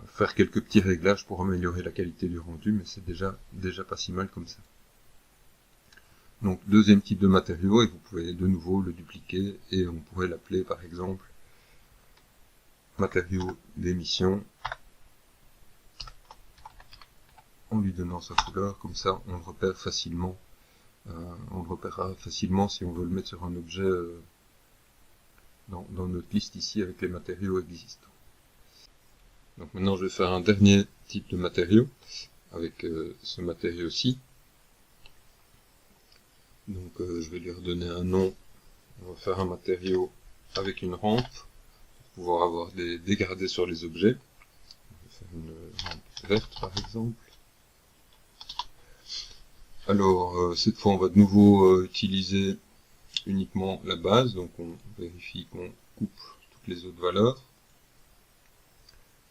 faire quelques petits réglages pour améliorer la qualité du rendu, mais c'est déjà pas si mal comme ça. Donc deuxième type de matériau, et vous pouvez de nouveau le dupliquer, et on pourrait l'appeler par exemple matériau d'émission, en lui donnant sa couleur, comme ça on le repère facilement. On le repérera facilement si on veut le mettre sur un objet dans notre liste ici avec les matériaux existants. Donc maintenant je vais faire un dernier type de matériau avec ce matériau-ci. Donc je vais lui redonner un nom. On va faire un matériau avec une rampe pour pouvoir avoir des dégradés sur les objets. On va faire une rampe verte par exemple. Alors cette fois on va de nouveau utiliser uniquement la base, donc on vérifie qu'on coupe toutes les autres valeurs.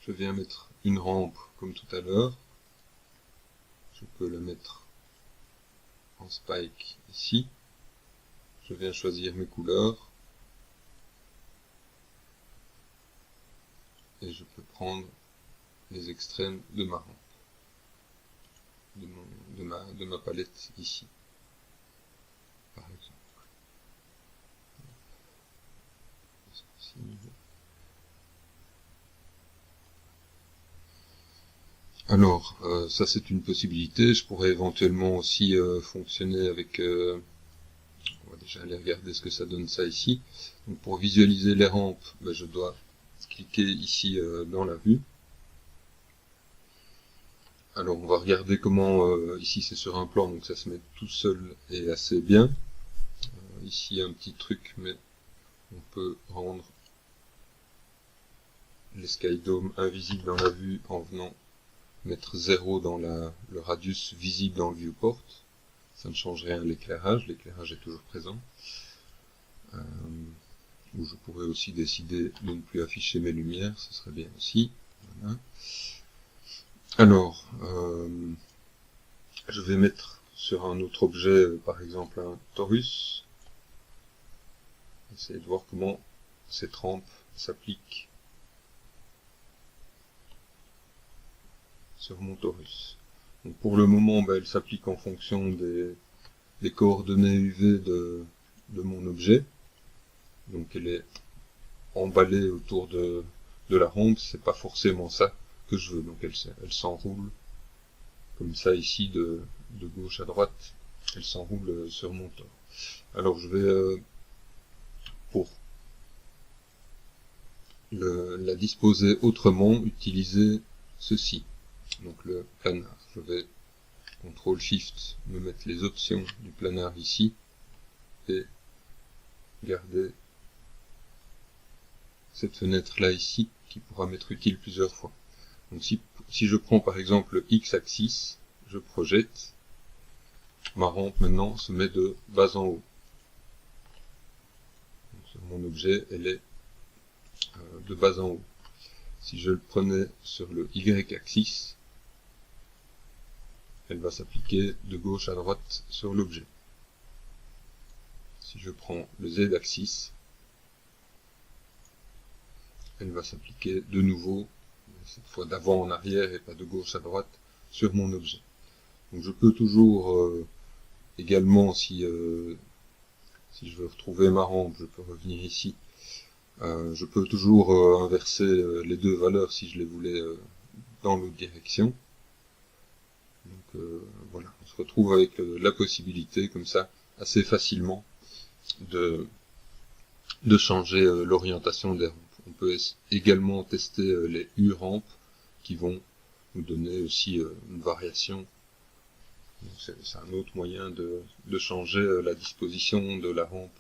Je viens mettre une rampe comme tout à l'heure. Je peux la mettre en spike ici. Je viens choisir mes couleurs. Et je peux prendre les extrêmes de ma rampe. De ma palette ici. Par exemple. Alors, ça c'est une possibilité. Je pourrais éventuellement aussi fonctionner avec... on va déjà aller regarder ce que ça donne ça ici. Donc pour visualiser les rampes, je dois cliquer ici dans la vue. Alors on va regarder comment, ici c'est sur un plan, donc ça se met tout seul et assez bien. Ici il y a un petit truc, mais on peut rendre les skydomes invisibles dans la vue en venant mettre 0 dans le radius visible dans le viewport. Ça ne change rien à l'éclairage est toujours présent. Ou je pourrais aussi décider de ne plus afficher mes lumières, ce serait bien aussi. Voilà. Alors, je vais mettre sur un autre objet, par exemple un torus. Essayer de voir comment cette rampe s'applique sur mon torus. Donc pour le moment, elle s'applique en fonction des coordonnées UV de mon objet. Donc elle est emballée autour de la rampe, c'est pas forcément ça que je veux. Donc elle s'enroule comme ça ici de gauche à droite, elle s'enroule sur mon tore. Alors je vais pour la disposer autrement, utiliser ceci. Donc le planar. Je vais CTRL SHIFT, me mettre les options du planar ici. et garder cette fenêtre là ici qui pourra m'être utile plusieurs fois. Donc si je prends par exemple le x-axis, je projette, ma rampe maintenant se met de bas en haut. Donc, sur mon objet, elle est de bas en haut. Si je le prenais sur le y-axis, elle va s'appliquer de gauche à droite sur l'objet. Si je prends le z-axis, elle va s'appliquer de nouveau, cette fois d'avant en arrière et pas de gauche à droite, sur mon objet. Donc je peux toujours également, si je veux retrouver ma rampe, je peux revenir ici. Je peux toujours inverser les deux valeurs si je les voulais dans l'autre direction. Donc voilà, on se retrouve avec la possibilité comme ça assez facilement de changer l'orientation des rampes. On peut également tester les U-rampes qui vont nous donner aussi une variation. C'est un autre moyen de changer la disposition de la rampe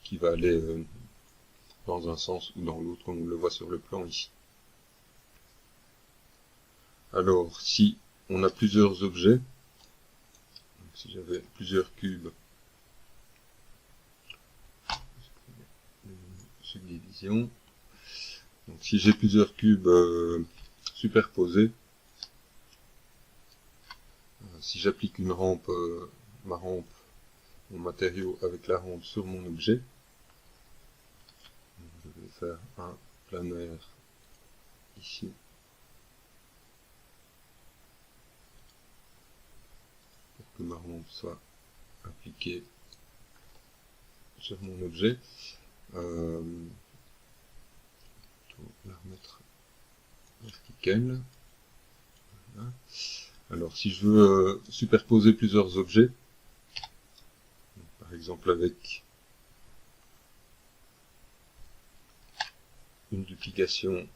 qui va aller dans un sens ou dans l'autre, comme on le voit sur le plan ici. Alors, si on a plusieurs objets, donc si j'avais plusieurs cubes, subdivision, donc si j'ai plusieurs cubes superposés, si j'applique une rampe, mon matériau avec la rampe sur mon objet, je vais faire un planaire ici. Pour que ma rampe soit appliquée sur mon objet. La remettre verticale. Voilà. Alors si je veux superposer plusieurs objets, par exemple avec une duplication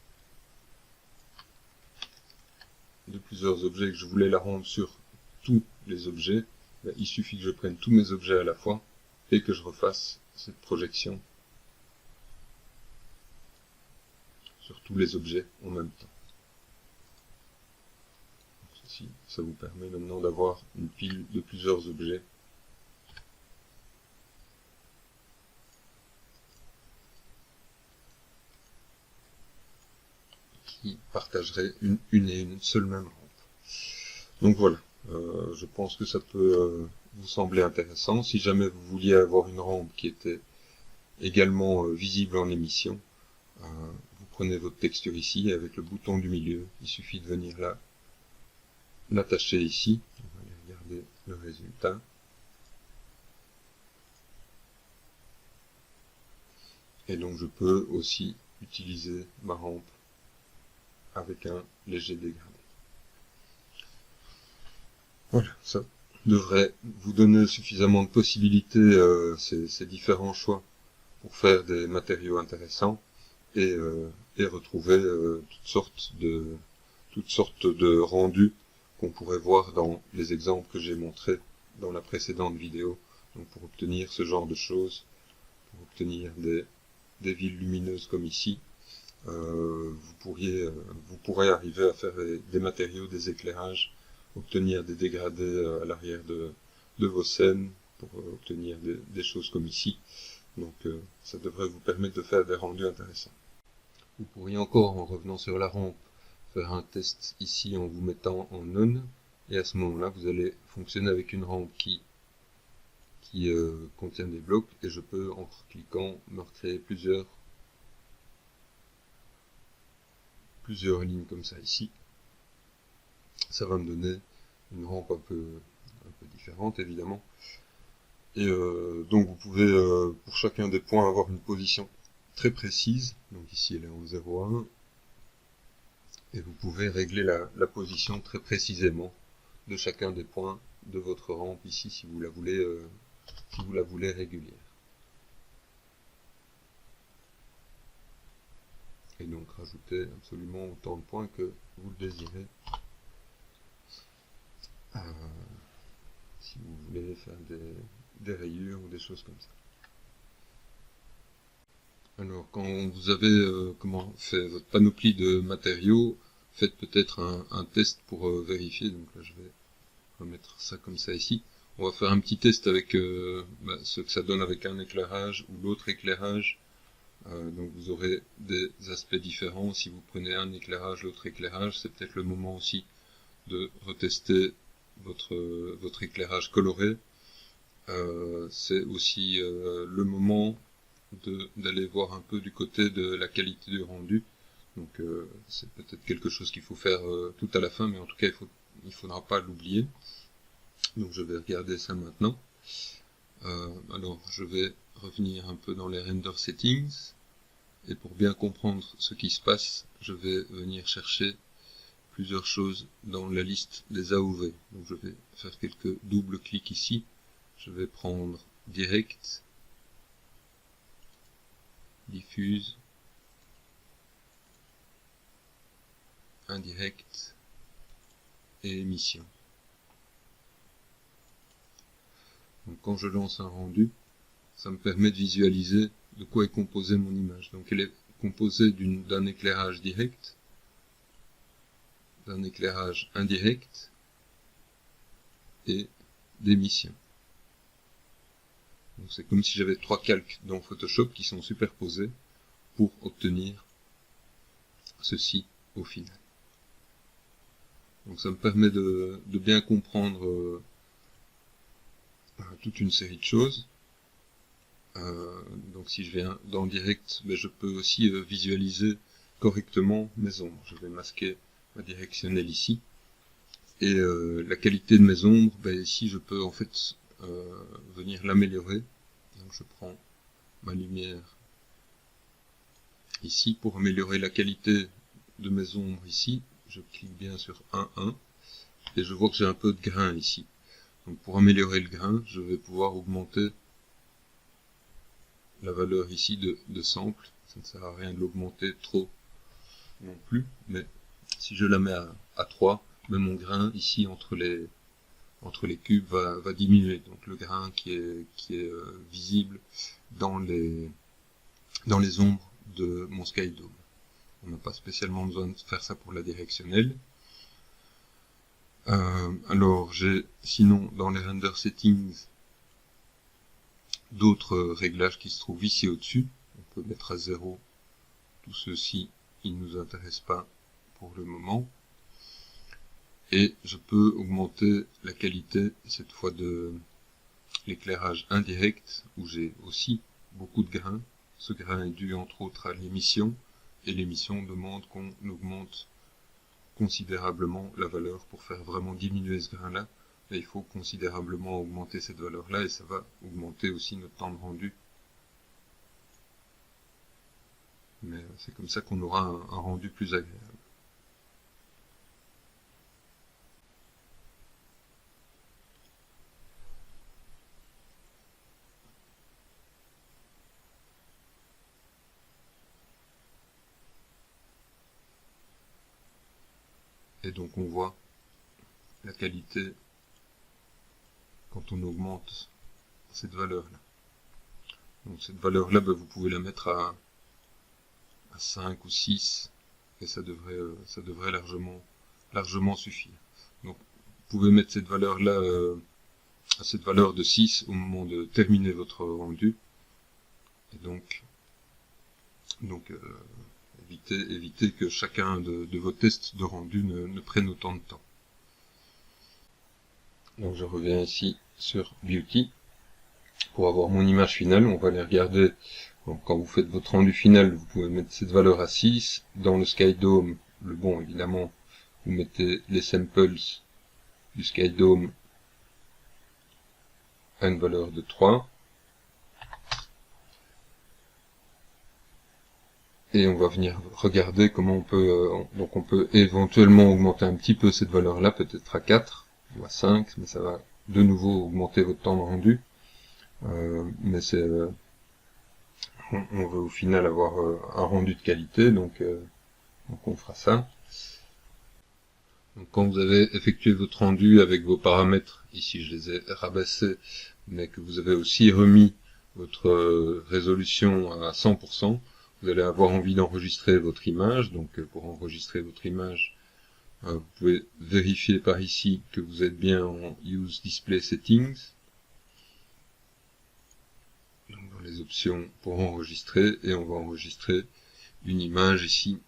de plusieurs objets, que je voulais la rendre sur tous les objets, ben, il suffit que je prenne tous mes objets à la fois et que je refasse cette projection sur tous les objets en même temps. Ceci, ça vous permet maintenant d'avoir une pile de plusieurs objets qui partageraient une seule même rampe. Donc voilà, je pense que ça peut vous sembler intéressant. Si jamais vous vouliez avoir une rampe qui était également visible en émission, vous prenez votre texture ici, et avec le bouton du milieu, il suffit de venir là, l'attacher ici. On va aller regarder le résultat. Et donc je peux aussi utiliser ma rampe avec un léger dégradé. Voilà, ça devrait vous donner suffisamment de possibilités, ces différents choix, pour faire des matériaux intéressants et retrouver toutes sortes de rendus qu'on pourrait voir dans les exemples que j'ai montrés dans la précédente vidéo. Donc pour obtenir ce genre de choses, pour obtenir des villes lumineuses comme ici, vous pourrez arriver à faire des matériaux, des éclairages, obtenir des dégradés à l'arrière de vos scènes, pour obtenir des choses comme ici. Donc ça devrait vous permettre de faire des rendus intéressants. Vous pourriez encore, en revenant sur la rampe, faire un test ici en vous mettant en on, et à ce moment-là, vous allez fonctionner avec une rampe qui contient des blocs, et je peux, en cliquant, me recréer plusieurs lignes comme ça ici. Ça va me donner une rampe un peu différente, évidemment. Et donc vous pouvez, pour chacun des points, avoir une position très précise. Donc ici elle est en 0,1. Et vous pouvez régler la position très précisément de chacun des points de votre rampe ici, si vous la voulez régulière. Et donc rajouter absolument autant de points que vous le désirez. Si vous voulez faire des rayures ou des choses comme ça. Alors, quand vous avez fait votre panoplie de matériaux, faites peut-être un test pour vérifier. Donc là, je vais remettre ça comme ça ici. On va faire un petit test avec ce que ça donne avec un éclairage ou l'autre éclairage. Donc vous aurez des aspects différents. Si vous prenez un éclairage, l'autre éclairage, c'est peut-être le moment aussi de retester votre éclairage coloré. C'est aussi le moment d'aller voir un peu du côté de la qualité du rendu. Donc c'est peut-être quelque chose qu'il faut faire tout à la fin, mais en tout cas il faudra pas l'oublier. Donc je vais regarder ça maintenant. Alors je vais revenir un peu dans les render settings, et pour bien comprendre ce qui se passe, je vais venir chercher plusieurs choses dans la liste des AOV. Donc je vais faire quelques doubles clics ici. Je vais prendre direct, diffuse, indirect et émission. Donc quand je lance un rendu, ça me permet de visualiser de quoi est composée mon image. Donc elle est composée d'un éclairage direct, d'un éclairage indirect et d'émission. Donc c'est comme si j'avais 3 calques dans Photoshop qui sont superposés pour obtenir ceci au final. Donc ça me permet de bien comprendre toute une série de choses. Donc si je viens dans direct, je peux aussi visualiser correctement mes ombres. Je vais masquer ma directionnelle ici. Et la qualité de mes ombres, ici je peux en fait venir l'améliorer. Donc je prends ma lumière ici pour améliorer la qualité de mes ombres ici. Je clique bien sur 1.1 et je vois que j'ai un peu de grain ici. Donc pour améliorer le grain, je vais pouvoir augmenter la valeur ici de sample. Ça ne sert à rien de l'augmenter trop non plus, mais si je la mets à 3, mon grain ici entre les cubes va diminuer. Donc le grain qui est visible dans les ombres de mon Sky Dome. On n'a pas spécialement besoin de faire ça pour la directionnelle. Alors j'ai sinon dans les render settings d'autres réglages qui se trouvent ici au-dessus. On peut mettre à 0 tout ceci, il ne nous intéresse pas pour le moment. Et je peux augmenter la qualité cette fois de l'éclairage indirect où j'ai aussi beaucoup de grains. Ce grain est dû entre autres à l'émission et l'émission demande qu'on augmente considérablement la valeur pour faire vraiment diminuer ce grain là. Mais il faut considérablement augmenter cette valeur là et ça va augmenter aussi notre temps de rendu. Mais c'est comme ça qu'on aura un rendu plus agréable. Et donc on voit la qualité quand on augmente cette valeur-là. Donc cette valeur-là, vous pouvez la mettre à 5 ou 6 et ça devrait largement suffire. Donc vous pouvez mettre cette valeur-là à cette valeur de 6 au moment de terminer votre rendu. Et donc évitez que chacun de vos tests de rendu ne prenne autant de temps. Donc je reviens ici sur Beauty. Pour avoir mon image finale, on va aller regarder. Donc quand vous faites votre rendu final, vous pouvez mettre cette valeur à 6. Dans le Sky Dome, évidemment, vous mettez les samples du Sky Dome à une valeur de 3. Et on va venir regarder comment on peut éventuellement augmenter un petit peu cette valeur-là, peut-être à 4 ou à 5, mais ça va de nouveau augmenter votre temps de rendu. Mais on veut au final avoir un rendu de qualité, donc on fera ça. Donc quand vous avez effectué votre rendu avec vos paramètres, ici je les ai rabaissés, mais que vous avez aussi remis votre résolution à 100%, vous allez avoir envie d'enregistrer votre image. Donc pour enregistrer votre image, vous pouvez vérifier par ici que vous êtes bien en Use Display Settings. Donc dans les options pour enregistrer, et on va enregistrer une image ici.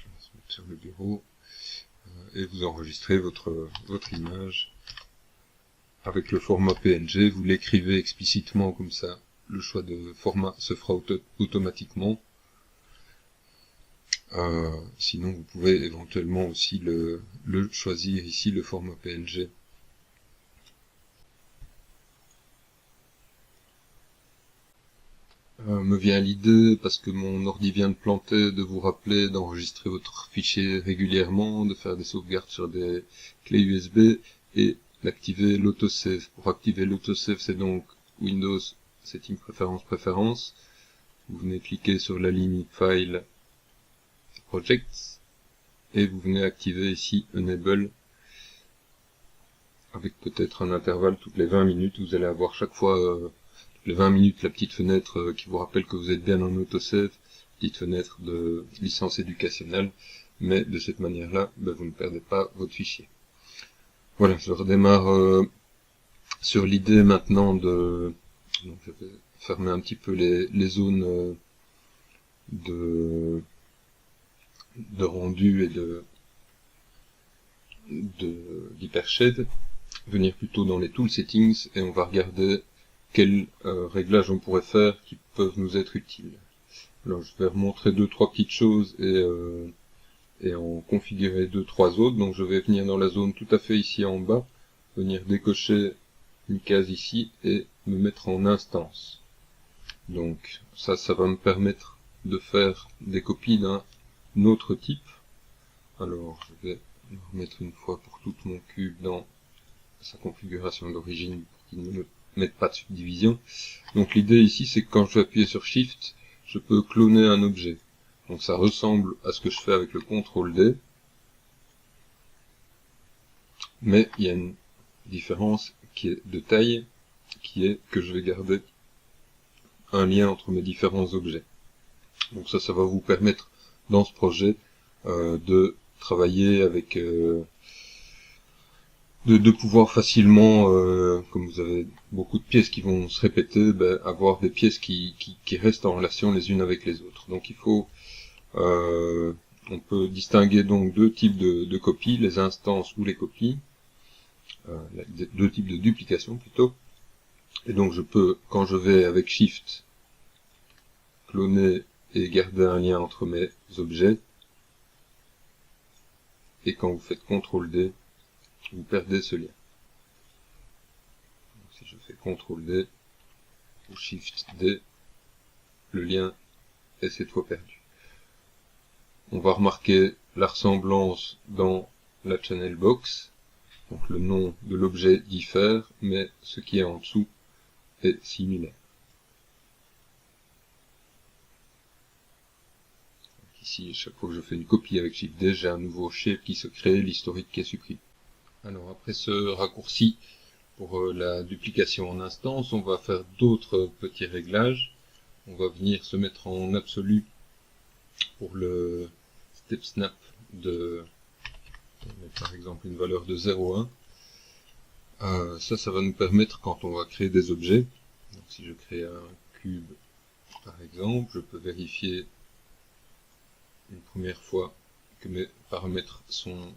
On va se mettre sur le bureau, et vous enregistrez votre image avec le format PNG. Vous l'écrivez explicitement comme ça. Le choix de format se fera automatiquement. Sinon, vous pouvez éventuellement aussi le choisir ici, le format PNG. Me vient l'idée, parce que mon ordi vient de planter, de vous rappeler d'enregistrer votre fichier régulièrement, de faire des sauvegardes sur des clés USB et d'activer l'autosave. Pour activer l'autosave, c'est donc Windows Setting Préférences. Vous venez cliquer sur la ligne File Projects et vous venez activer ici Enable avec peut-être un intervalle toutes les 20 minutes. Vous allez avoir chaque fois les 20 minutes la petite fenêtre qui vous rappelle que vous êtes bien en autosave, petite fenêtre de licence éducationnelle, mais de cette manière-là, vous ne perdez pas votre fichier. Voilà, je redémarre sur l'idée maintenant de... Donc je vais fermer un petit peu les zones de rendu et d'hypershade, venir plutôt dans les tool settings et on va regarder quels réglages on pourrait faire qui peuvent nous être utiles. Alors je vais remontrer 2-3 petites choses et en configurer 2-3 autres. Donc je vais venir dans la zone tout à fait ici en bas, venir décocher une case ici et me mettre en instance. Donc ça va me permettre de faire des copies d'un autre type. Alors je vais le remettre une fois pour tout mon cube dans sa configuration d'origine pour qu'il ne me mette pas de subdivision. Donc l'idée ici c'est que quand je vais appuyer sur Shift, je peux cloner un objet. Donc ça ressemble à ce que je fais avec le CTRL D, mais il y a une différence qui est de taille, qui est que je vais garder un lien entre mes différents objets. Donc ça va vous permettre dans ce projet de travailler avec de pouvoir facilement, comme vous avez beaucoup de pièces qui vont se répéter, avoir des pièces qui restent en relation les unes avec les autres. Donc il faut on peut distinguer donc deux types de copies, les instances ou les copies, deux types de duplication plutôt. Et donc je peux, quand je vais avec Shift, cloner et garder un lien entre mes objets, et quand vous faites CTRL D, vous perdez ce lien. Donc, si je fais CTRL D ou Shift D, le lien est cette fois perdu. On va remarquer la ressemblance dans la channel box. Donc le nom de l'objet diffère, mais ce qui est en dessous est similaire. Donc ici, chaque fois que je fais une copie avec Shift D, j'ai un nouveau shape qui se crée, l'historique qui est supprimé. Alors après ce raccourci pour la duplication en instance, on va faire d'autres petits réglages. On va venir se mettre en absolu pour le step snap de par exemple une valeur de 0,1. Ça va nous permettre quand on va créer des objets. Donc si je crée un cube par exemple, je peux vérifier une première fois que mes paramètres sont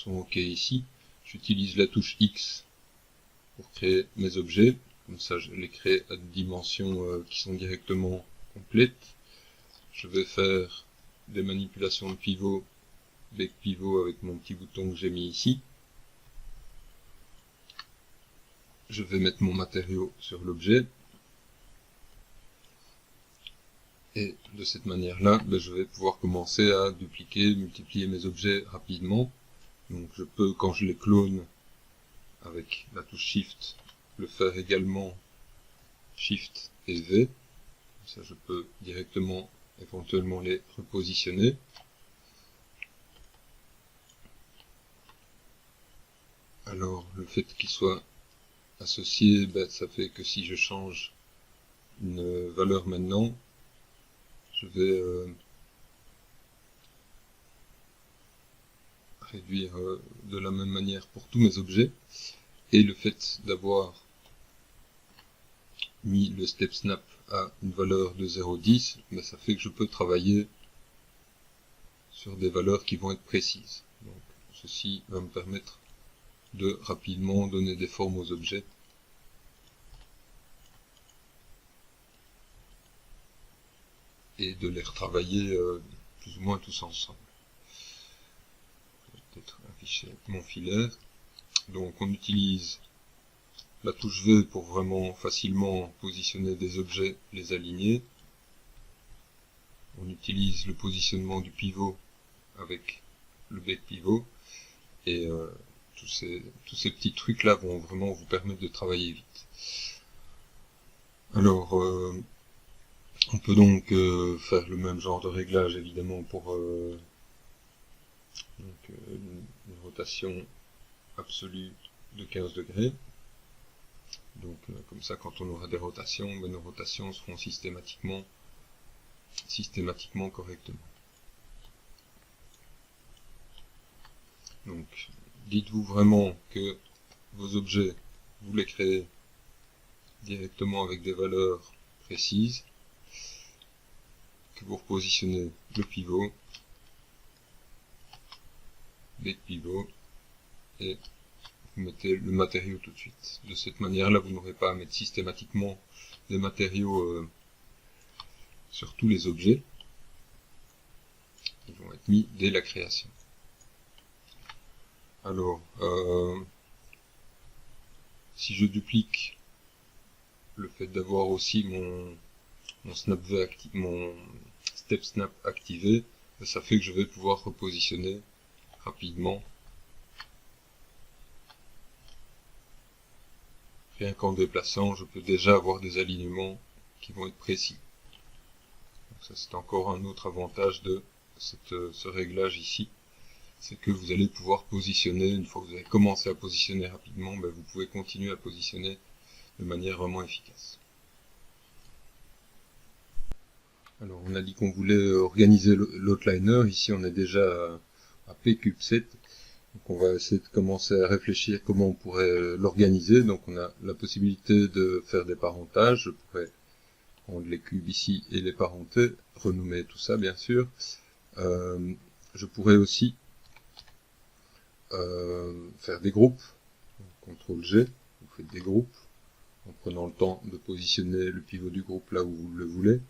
OK ici. J'utilise la touche X pour créer mes objets. Comme ça, je les crée à des dimensions qui sont directement complètes. Je vais faire des manipulations de pivot, bec pivot avec mon petit bouton que j'ai mis ici. Je vais mettre mon matériau sur l'objet. Et de cette manière-là, je vais pouvoir commencer à dupliquer, multiplier mes objets rapidement. Donc je peux, quand je les clone avec la touche Shift, le faire également Shift et V. Ça, je peux directement, éventuellement, les repositionner. Alors, le fait qu'ils soient associés, ça fait que si je change une valeur maintenant, je vais réduire de la même manière pour tous mes objets. Et le fait d'avoir mis le step snap à une valeur de 0,10, ben ça fait que je peux travailler sur des valeurs qui vont être précises. Donc, ceci va me permettre de rapidement donner des formes aux objets. Et de les retravailler plus ou moins tous ensemble. Je vais peut-être afficher mon filaire. Donc on utilise la touche V pour vraiment facilement positionner des objets, les aligner. On utilise le positionnement du pivot avec le bec pivot. Et tous ces petits trucs là vont vraiment vous permettre de travailler vite. Alors on peut donc faire le même genre de réglage évidemment pour une rotation absolue de 15 degrés. Donc comme ça, quand on aura des rotations, ben, nos rotations seront systématiquement correctement. Donc dites-vous vraiment que vos objets, vous les créez directement avec des valeurs précises, que vous repositionnez le pivot, bec pivot, et vous mettez le matériau tout de suite. De cette manière-là, vous n'aurez pas à mettre systématiquement des matériaux sur tous les objets. Ils vont être mis dès la création. Alors, si je duplique le fait d'avoir aussi mon step snap activé, ça fait que je vais pouvoir repositionner rapidement. Rien qu'en déplaçant, je peux déjà avoir des alignements qui vont être précis. Donc ça, c'est encore un autre avantage de ce réglage ici. C'est que vous allez pouvoir positionner, une fois que vous avez commencé à positionner rapidement, ben vous pouvez continuer à positionner de manière vraiment efficace. Alors on a dit qu'on voulait organiser l'outliner, ici on est déjà à P-cube7. Donc on va essayer de commencer à réfléchir comment on pourrait l'organiser. Donc on a la possibilité de faire des parentages. Je pourrais prendre les cubes ici et les parenter, renommer tout ça bien sûr. Je pourrais aussi faire des groupes. CTRL G, vous faites des groupes en prenant le temps de positionner le pivot du groupe là où vous le voulez.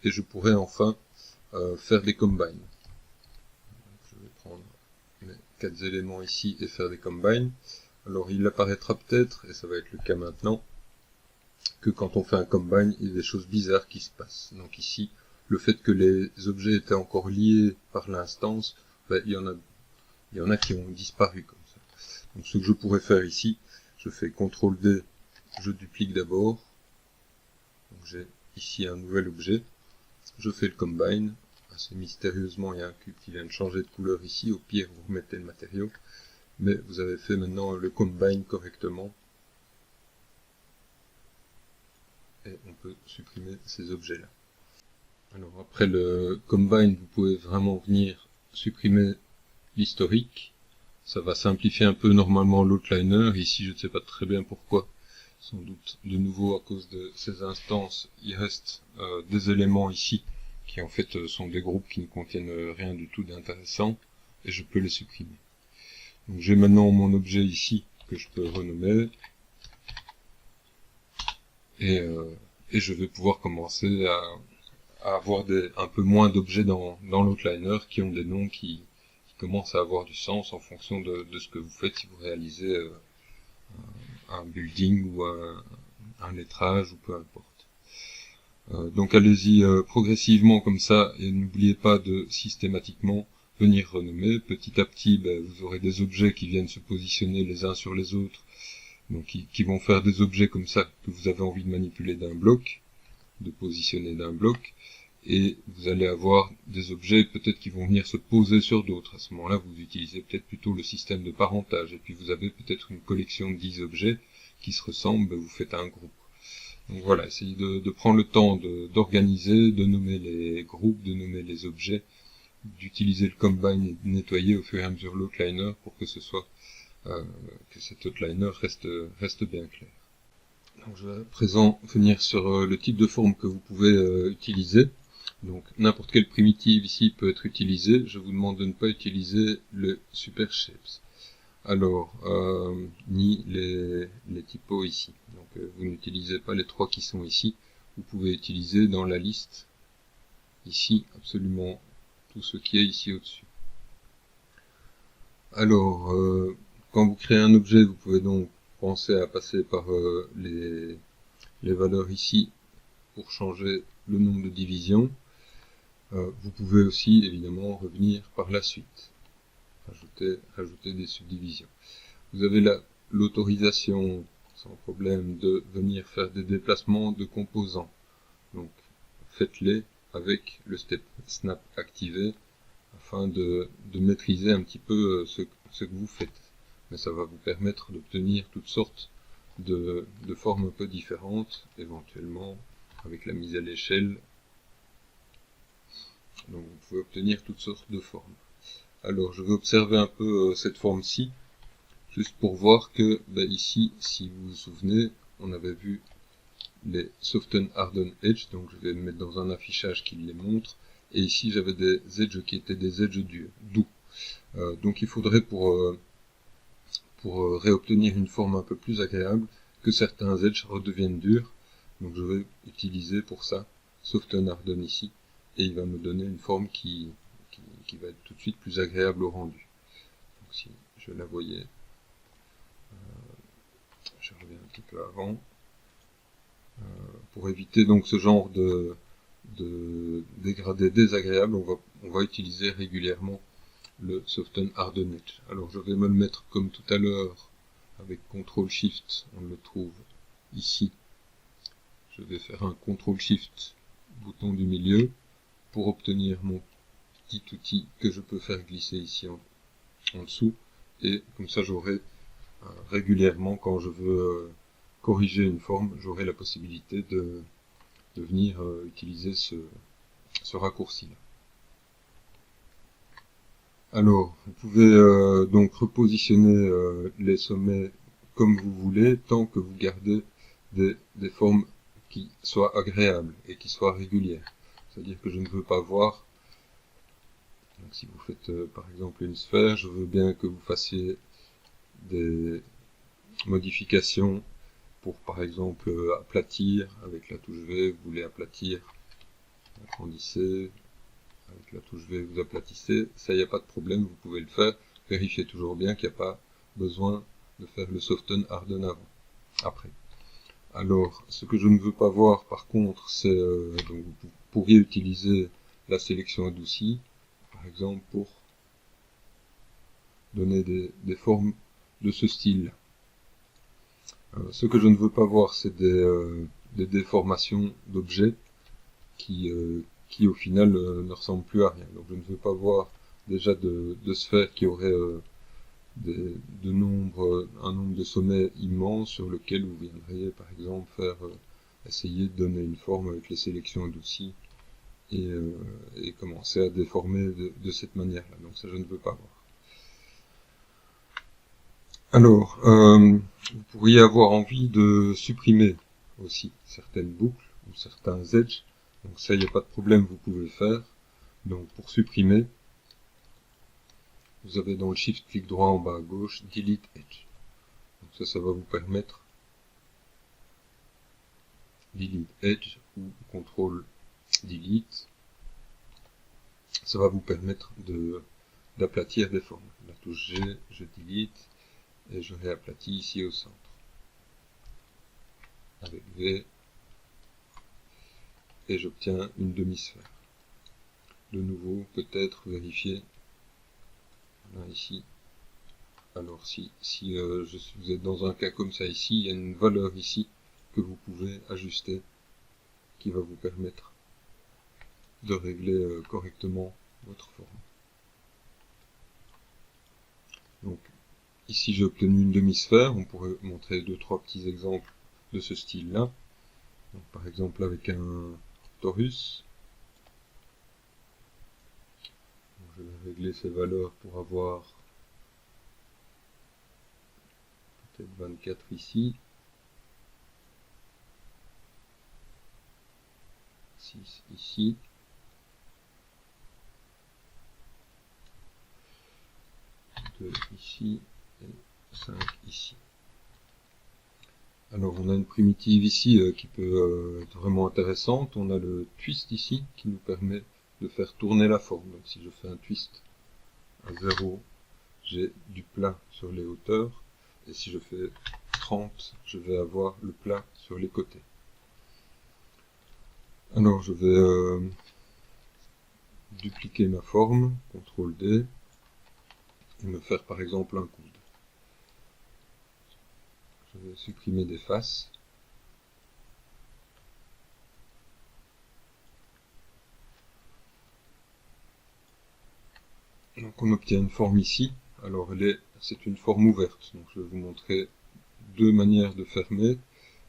Et je pourrais enfin faire des combines. Je vais prendre mes 4 éléments ici et faire des combines. Alors il apparaîtra peut-être, et ça va être le cas maintenant, que quand on fait un combine, il y a des choses bizarres qui se passent. Donc ici, le fait que les objets étaient encore liés par l'instance, ben, il y en a qui ont disparu comme ça. Donc ce que je pourrais faire ici, je fais CTRL D, je duplique d'abord. Donc j'ai ici un nouvel objet. Je fais le combine. Assez mystérieusement, il y a un cube qui vient de changer de couleur ici. Au pire, vous remettez le matériau. Mais vous avez fait maintenant le combine correctement. Et on peut supprimer ces objets-là. Alors après le combine, vous pouvez vraiment venir supprimer l'historique. Ça va simplifier un peu normalement l'outliner. Ici, je ne sais pas très bien pourquoi. Sans doute de nouveau à cause de ces instances, il reste des éléments ici qui en fait sont des groupes qui ne contiennent rien du tout d'intéressant et je peux les supprimer. Donc j'ai maintenant mon objet ici que je peux renommer et je vais pouvoir commencer à avoir un peu moins d'objets dans l'outliner qui ont des noms qui commencent à avoir du sens en fonction de ce que vous faites si vous réalisez un building ou un lettrage ou peu importe. Donc allez-y progressivement comme ça et n'oubliez pas de systématiquement venir renommer. Petit à petit, vous aurez des objets qui viennent se positionner les uns sur les autres, donc qui vont faire des objets comme ça que vous avez envie de manipuler d'un bloc, de positionner d'un bloc, et vous allez avoir des objets peut-être qui vont venir se poser sur d'autres. À ce moment-là, vous utilisez peut-être plutôt le système de parentage, et puis vous avez peut-être une collection de 10 objets qui se ressemblent, vous faites un groupe. Donc voilà, essayez de prendre le temps d'organiser, de nommer les groupes, de nommer les objets, d'utiliser le combine et de nettoyer au fur et à mesure l'outliner pour que que cet outliner reste bien clair. Donc je vais à présent venir sur le type de forme que vous pouvez utiliser. Donc n'importe quelle primitive ici peut être utilisée. Je vous demande de ne pas utiliser le super shapes. Alors, ni les typos ici. Donc vous n'utilisez pas les trois qui sont ici. Vous pouvez utiliser dans la liste ici absolument tout ce qui est ici au-dessus. Alors, quand vous créez un objet, vous pouvez donc penser à passer par les valeurs ici pour changer le nombre de divisions. Vous pouvez aussi évidemment revenir par la suite, rajouter des subdivisions. Vous avez l'autorisation sans problème de venir faire des déplacements de composants. Donc faites-les avec le step snap activé afin de maîtriser un petit peu ce que vous faites. Mais ça va vous permettre d'obtenir toutes sortes de formes un peu différentes, éventuellement avec la mise à l'échelle. Donc vous pouvez obtenir toutes sortes de formes. Alors je vais observer un peu cette forme-ci, juste pour voir que ici, si vous vous souvenez, on avait vu les Soften Harden Edge, donc je vais me mettre dans un affichage qui les montre, et ici j'avais des edges qui étaient des edges doux. Donc il faudrait pour réobtenir une forme un peu plus agréable, que certains edges redeviennent durs. Donc je vais utiliser pour ça Soften Harden ici, et il va me donner une forme qui va être tout de suite plus agréable au rendu. Donc si je la voyais, je reviens un petit peu avant, pour éviter donc ce genre de dégradé désagréable, on va utiliser régulièrement le Soften Harden Edge. Alors je vais me le mettre comme tout à l'heure avec CTRL SHIFT, on le trouve ici. Je vais faire un CTRL SHIFT, bouton du milieu, pour obtenir mon petit outil que je peux faire glisser ici en dessous, et comme ça j'aurai régulièrement, quand je veux corriger une forme, j'aurai la possibilité de venir utiliser ce raccourci-là. Alors, vous pouvez donc repositionner les sommets comme vous voulez, tant que vous gardez des formes qui soient agréables et qui soient régulières. C'est-à-dire que je ne veux pas voir, donc si vous faites par exemple une sphère, je veux bien que vous fassiez des modifications pour par exemple aplatir avec la touche V, vous voulez aplatir, agrandissez, avec la touche V vous aplatissez, ça il n'y a pas de problème, vous pouvez le faire, vérifiez toujours bien qu'il n'y a pas besoin de faire le Soften Harden après. Alors, ce que je ne veux pas voir par contre, c'est donc vous pourriez utiliser la sélection adoucie, par exemple pour donner des formes de ce style. Ce que je ne veux pas voir, c'est des déformations d'objets qui au final ne ressemblent plus à rien. Donc je ne veux pas voir déjà de sphères qui auraient un nombre de sommets immenses sur lequel vous viendriez par exemple essayer de donner une forme avec les sélections adoucies et commencer à déformer de cette manière-là. Donc ça je ne veux pas voir. Alors, vous pourriez avoir envie de supprimer aussi certaines boucles ou certains edges. Donc ça, il n'y a pas de problème, vous pouvez le faire. Donc pour supprimer, vous avez dans le Shift clic droit en bas à gauche, Delete Edge. Donc ça va vous permettre Delete Edge ou CTRL Delete. Ça va vous permettre d'aplatir des formes. La touche G, je delete et je réaplatis ici au centre. Avec V, et j'obtiens une demi-sphère. De nouveau, peut-être vérifier. Là, ici. Alors si vous êtes dans un cas comme ça ici, il y a une valeur ici que vous pouvez ajuster qui va vous permettre de régler correctement votre forme. Donc ici j'ai obtenu une demi-sphère, on pourrait montrer 2-3 petits exemples de ce style-là. Donc, par exemple avec un torus, donc, je vais régler ces valeurs pour avoir peut-être 24 ici, 6 ici, 2 ici et 5 ici. Alors on a une primitive ici qui peut être vraiment intéressante. On a le twist ici qui nous permet de faire tourner la forme. Donc si je fais un twist à 0, j'ai du plat sur les hauteurs. Et si je fais 30, je vais avoir le plat sur les côtés. Alors je vais dupliquer ma forme, CTRL D, et me faire par exemple un coude. Je vais supprimer des faces. Donc on obtient une forme ici. Alors c'est une forme ouverte. Donc je vais vous montrer deux manières de fermer.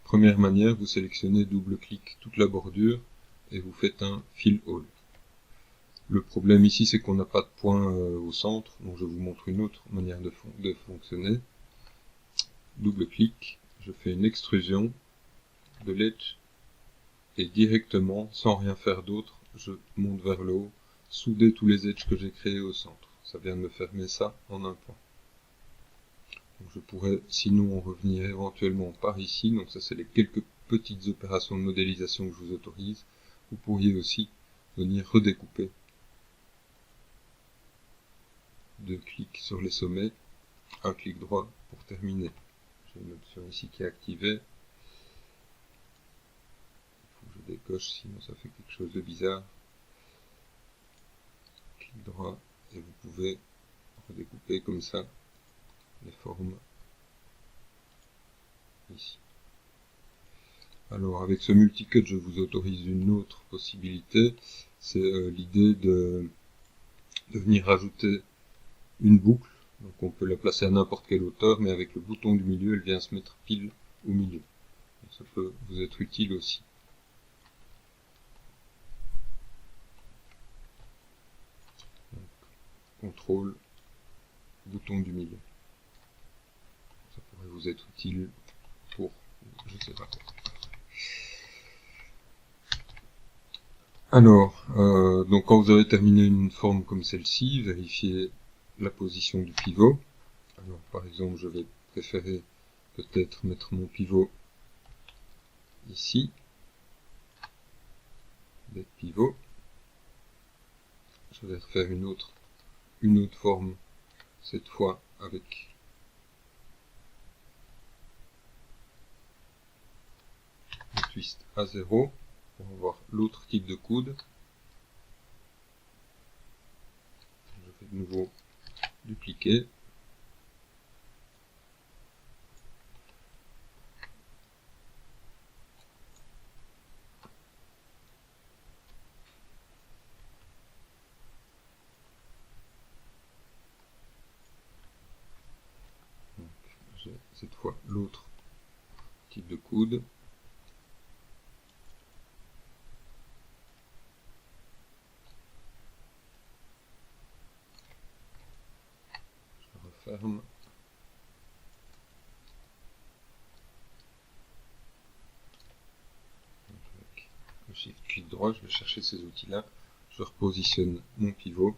Première manière, vous sélectionnez double-clic toute la bordure et vous faites un fill all. Le problème ici, c'est qu'on n'a pas de point au centre, donc je vous montre une autre manière de fonctionner. Double-clic, je fais une extrusion de l'edge et directement, sans rien faire d'autre, je monte vers le haut, souder tous les edges que j'ai créés au centre. Ça vient de me fermer ça en un point. Donc je pourrais sinon en revenir éventuellement par ici, donc ça c'est les quelques petites opérations de modélisation que je vous autorise. Vous pourriez aussi venir redécouper. Deux clics sur les sommets, un clic droit pour terminer. J'ai une option ici qui est activée. Il faut que je décoche, sinon ça fait quelque chose de bizarre. Clic droit et vous pouvez redécouper comme ça les formes ici. Alors avec ce multicut, je vous autorise une autre possibilité, c'est l'idée de venir rajouter une boucle. Donc on peut la placer à n'importe quelle hauteur, mais avec le bouton du milieu, elle vient se mettre pile au milieu. Donc ça peut vous être utile aussi. Donc, CTRL, bouton du milieu. Ça pourrait vous être utile pour, je sais pas quoi. Alors, donc quand vous avez terminé une forme comme celle-ci, vérifiez la position du pivot. Alors par exemple, je vais préférer peut-être mettre mon pivot ici, avec pivot. Je vais refaire une autre forme, cette fois avec un twist à 0 pour avoir l'autre type de coude. Je vais de nouveau dupliquer. J'ai cette fois l'autre type de coude. Je referme. Avec le shift clic droit, je vais chercher ces outils-là. Je repositionne mon pivot.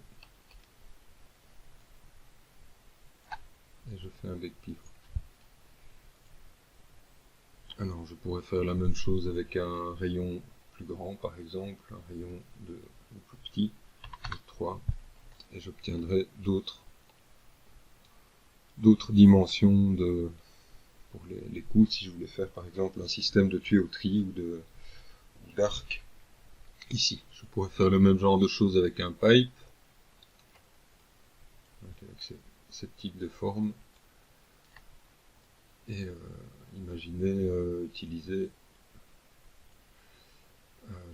Et je fais un bec pivot. Alors je pourrais faire la même chose avec un rayon plus grand par exemple, un rayon de plus petit, de 3, et j'obtiendrai d'autres dimensions pour les coups, si je voulais faire par exemple un système de tuyauterie ou d'arc. Ici, je pourrais faire le même genre de choses avec un pipe, avec ce type de forme, et imaginez utiliser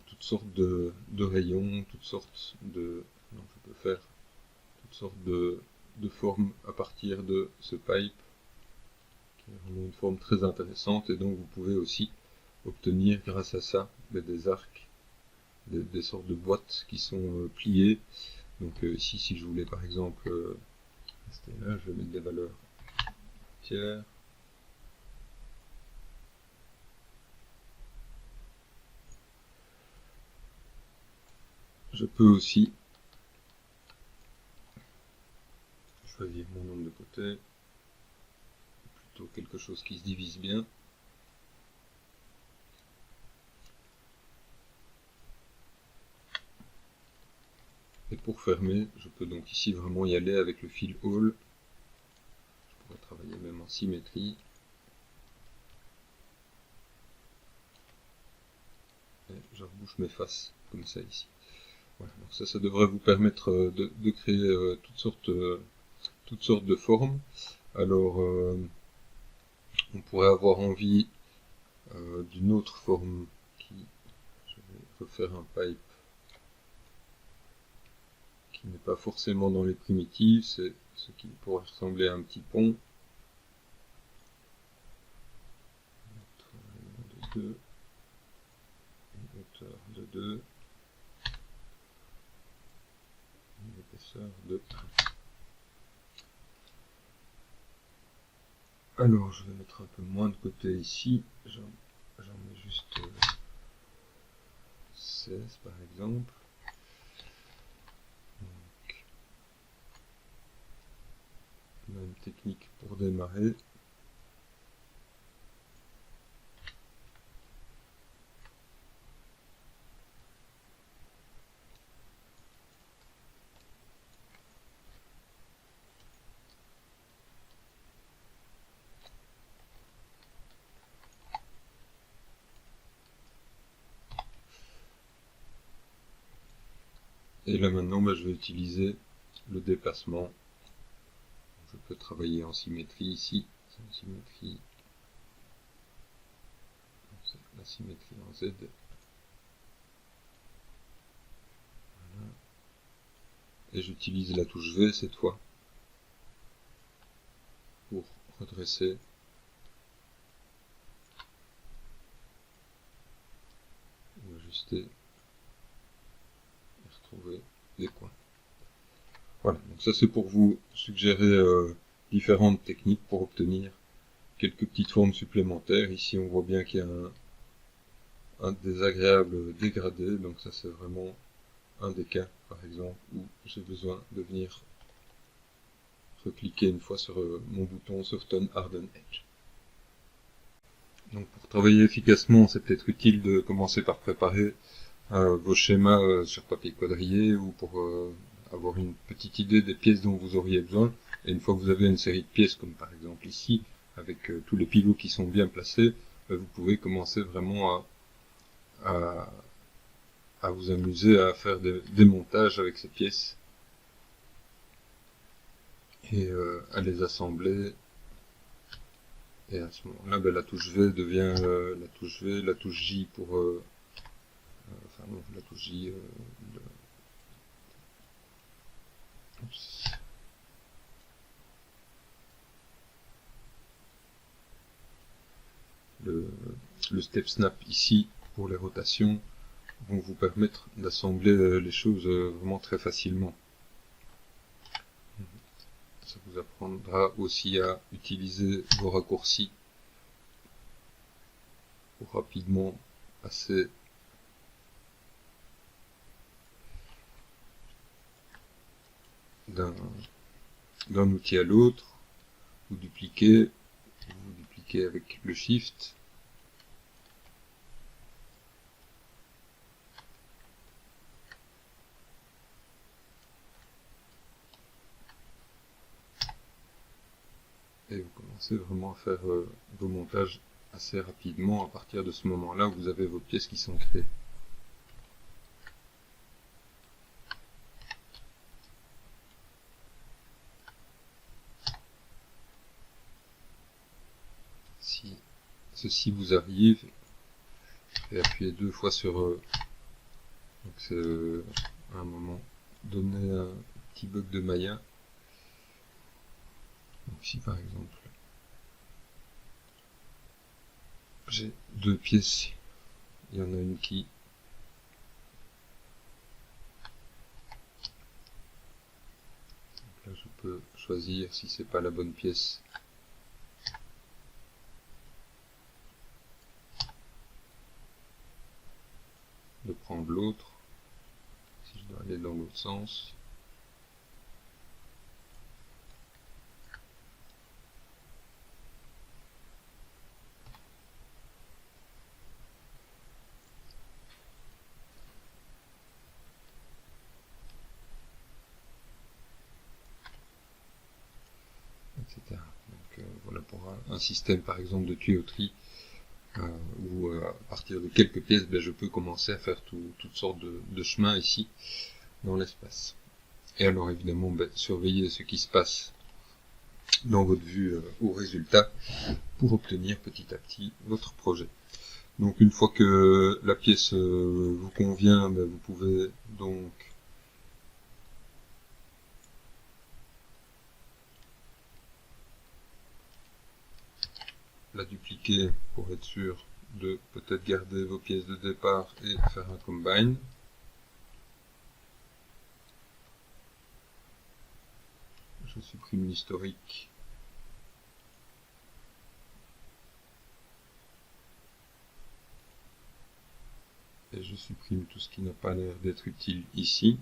toutes sortes de rayons, toutes sortes de... Donc je peux faire toutes sortes de formes à partir de ce pipe, qui est vraiment une forme très intéressante, et donc vous pouvez aussi obtenir grâce à ça des arcs, des sortes de boîtes qui sont pliées. Donc ici, si je voulais par exemple rester là, je vais mettre des valeurs entières. Je peux aussi choisir mon nombre de côtés, plutôt quelque chose qui se divise bien. Et pour fermer, je peux donc ici vraiment y aller avec le fil All. Je pourrais travailler même en symétrie. Et je rebouche mes faces comme ça ici. Voilà, donc ça devrait vous permettre de créer toutes sortes de formes. Alors, on pourrait avoir envie d'une autre forme qui, je vais refaire un pipe qui n'est pas forcément dans les primitives, c'est ce qui pourrait ressembler à un petit pont. De 2, une hauteur de 2, une épaisseur de 1. Alors je vais mettre un peu moins de côté ici, j'en mets juste 16 par exemple. Donc, même technique pour démarrer. Et là maintenant, je vais utiliser le déplacement. Je peux travailler en symétrie ici. C'est une symétrie. C'est la symétrie en Z. Voilà. Et j'utilise la touche V cette fois pour redresser. Ou ajuster et retrouver les coins. Voilà, donc ça c'est pour vous suggérer différentes techniques pour obtenir quelques petites formes supplémentaires. Ici on voit bien qu'il y a un désagréable dégradé, donc ça c'est vraiment un des cas par exemple où j'ai besoin de venir recliquer une fois sur mon bouton Soften Harden Edge. Donc pour travailler efficacement, c'est peut-être utile de commencer par préparer vos schémas sur papier quadrillé ou pour avoir une petite idée des pièces dont vous auriez besoin. Et une fois que vous avez une série de pièces, comme par exemple ici, avec tous les pivots qui sont bien placés, vous pouvez commencer vraiment à vous amuser à faire des montages avec ces pièces et à les assembler. Et à ce moment-là, la touche V devient la touche V, la touche J pour enfin non, la touche J le step snap ici pour les rotations vont vous permettre d'assembler les choses vraiment très facilement. Ça vous apprendra aussi à utiliser vos raccourcis pour rapidement passer d'un outil à l'autre. Vous dupliquez avec le Shift. Et vous commencez vraiment à faire vos montages assez rapidement à partir de ce moment-là où vous avez vos pièces qui sont créées. Si ceci vous arrive, et appuyez 2 fois sur donc c'est à un moment donné un petit bug de Maya. Donc ici par exemple j'ai deux pièces, il y en a une qui là je peux choisir si c'est pas la bonne pièce de prendre l'autre, si je dois aller dans l'autre sens. Etc. Donc, voilà pour un système par exemple de tuyauterie où à partir de quelques pièces je peux commencer à faire toutes sortes de chemins ici dans l'espace. Et alors évidemment surveillez ce qui se passe dans votre vue au résultat pour obtenir petit à petit votre projet. Donc une fois que la pièce vous convient, vous pouvez donc la dupliquer pour être sûr de peut-être garder vos pièces de départ et faire un combine. Je supprime l'historique. Et je supprime tout ce qui n'a pas l'air d'être utile ici.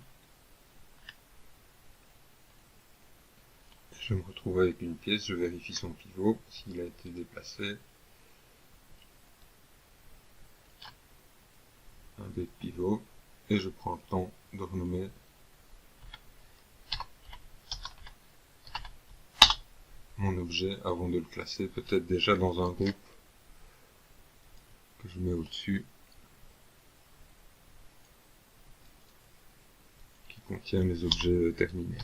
Je me retrouve avec une pièce, je vérifie son pivot, s'il a été déplacé. Un B de pivot, et je prends le temps de renommer mon objet avant de le classer, peut-être déjà dans un groupe que je mets au-dessus, qui contient les objets terminés.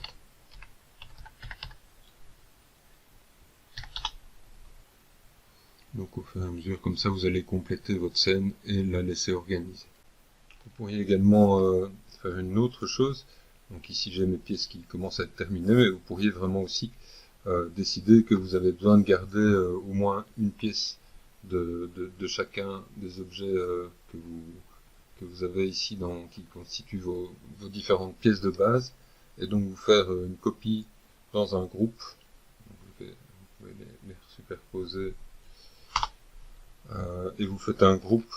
Donc au fur et à mesure, comme ça, vous allez compléter votre scène et la laisser organiser. Vous pourriez également faire une autre chose. Donc ici, j'ai mes pièces qui commencent à être terminées, mais vous pourriez vraiment aussi décider que vous avez besoin de garder au moins une pièce de chacun des objets que vous avez ici qui constituent vos différentes pièces de base, et donc vous faire une copie dans un groupe. Vous pouvez les superposer et vous faites un groupe,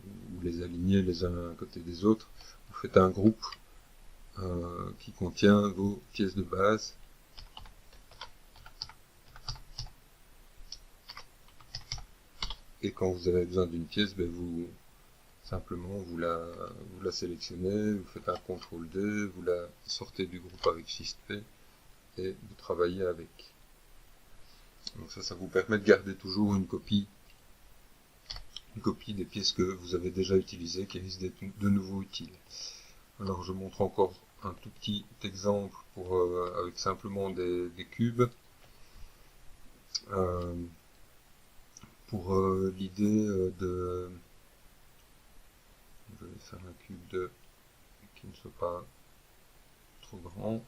vous les alignez les uns à côté des autres, vous faites un groupe qui contient vos pièces de base. Et quand vous avez besoin d'une pièce, simplement vous la sélectionnez, vous faites un CTRL-D, vous la sortez du groupe avec Shift-P et vous travaillez avec. Donc ça vous permet de garder toujours une copie des pièces que vous avez déjà utilisées, qui risquent d'être de nouveau utiles. Alors je montre encore un tout petit exemple avec simplement des cubes. Pour l'idée de... Je vais faire un cube qui ne soit pas trop grand.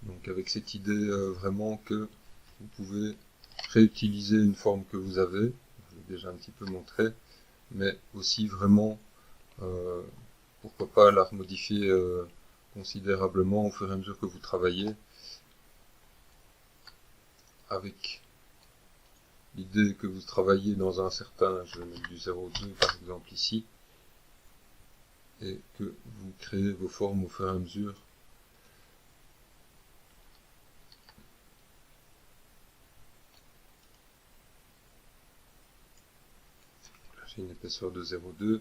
Donc avec cette idée vraiment que vous pouvez réutiliser une forme que vous avez, je l'ai déjà un petit peu montré, mais aussi vraiment, pourquoi pas la remodifier considérablement au fur et à mesure que vous travaillez, avec l'idée que vous travaillez dans un certain, je vais mettre du 0,2 par exemple ici, et que vous créez vos formes au fur et à mesure. Là j'ai une épaisseur de 0,2.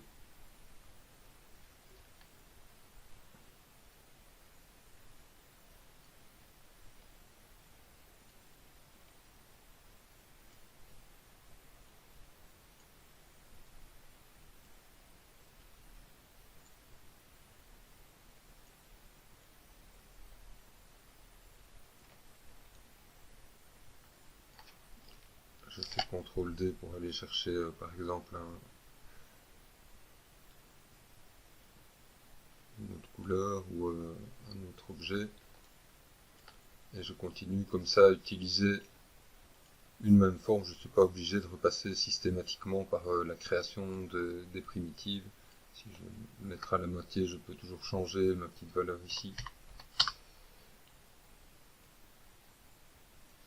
Je fais CTRL-D pour aller chercher par exemple couleur ou un autre objet. Et je continue comme ça à utiliser une même forme. Je ne suis pas obligé de repasser systématiquement par la création des primitives. Si je mettre à la moitié, je peux toujours changer ma petite valeur ici.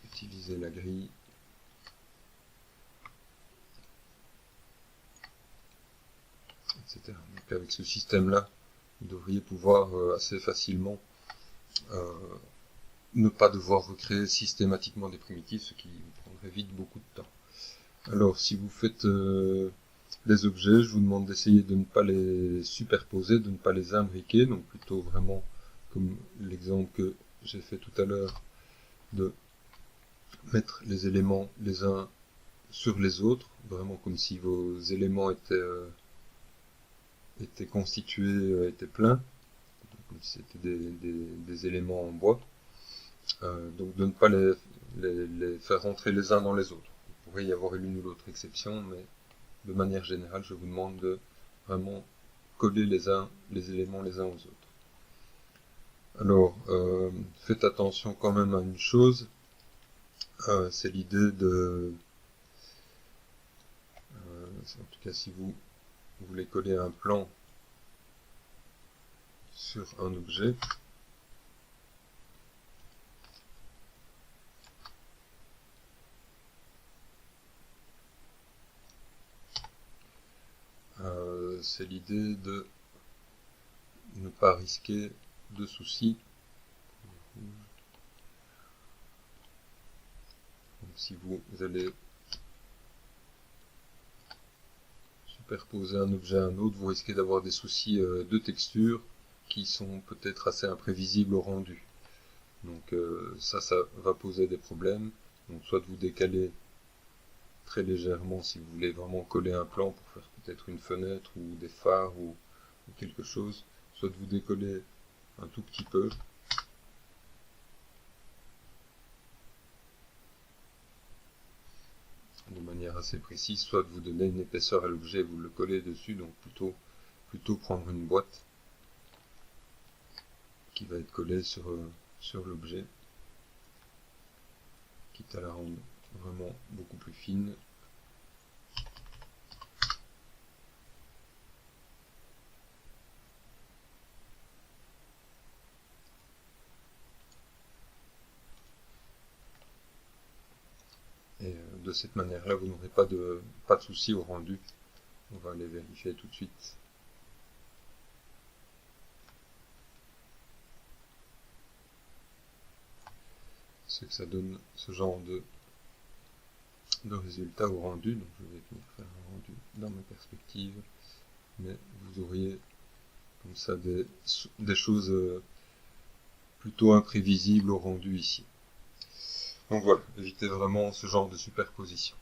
Utiliser la grille. Etc. Donc avec ce système-là, vous devriez pouvoir assez facilement ne pas devoir recréer systématiquement des primitives, ce qui vous prendrait vite beaucoup de temps. Alors, si vous faites les objets, je vous demande d'essayer de ne pas les superposer, de ne pas les imbriquer, donc plutôt vraiment comme l'exemple que j'ai fait tout à l'heure, de mettre les éléments les uns sur les autres, vraiment comme si vos éléments étaient constitués, étaient pleins, comme si c'était des éléments en bois. Donc de ne pas les faire rentrer les uns dans les autres. Il pourrait y avoir l'une ou l'autre exception, mais de manière générale, je vous demande de vraiment coller les éléments les uns aux autres. Alors, faites attention quand même à une chose, c'est l'idée de... en tout cas, si vous voulez coller un plan sur un objet, c'est l'idée de ne pas risquer de soucis. Donc, si vous allez superposer un objet à un autre, vous risquez d'avoir des soucis de texture qui sont peut-être assez imprévisibles au rendu. Donc ça va poser des problèmes. Donc soit de vous décaler très légèrement si vous voulez vraiment coller un plan pour faire peut-être une fenêtre ou des phares ou quelque chose, soit de vous décoller un tout petit peu. De manière assez précise, soit de vous donner une épaisseur à l'objet et vous le collez dessus, donc plutôt prendre une boîte qui va être collée sur l'objet, quitte à la rendre vraiment beaucoup plus fine. Et de cette manière-là, vous n'aurez pas de souci au rendu. On va aller vérifier tout de suite. C'est que ça donne ce genre de résultat au rendu. Donc je vais venir faire un rendu dans ma perspective. Mais vous auriez comme ça des choses plutôt imprévisibles au rendu ici. Donc voilà, évitez vraiment ce genre de superposition.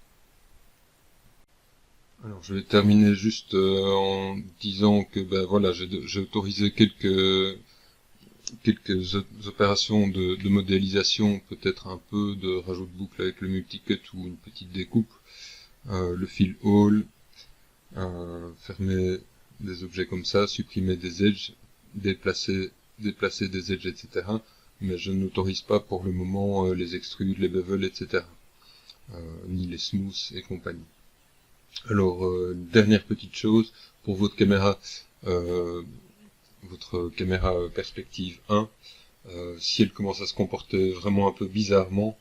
Alors je vais terminer juste en disant que ben voilà, j'ai autorisé quelques opérations de modélisation, peut-être un peu de rajout de boucle avec le multicut ou une petite découpe, le fill all, fermer des objets comme ça, supprimer des edges, déplacer des edges, etc. Mais je n'autorise pas pour le moment les extrudes, les bevel, etc. Ni les smooths et compagnie. Alors, dernière petite chose, pour votre caméra perspective 1, si elle commence à se comporter vraiment un peu bizarrement,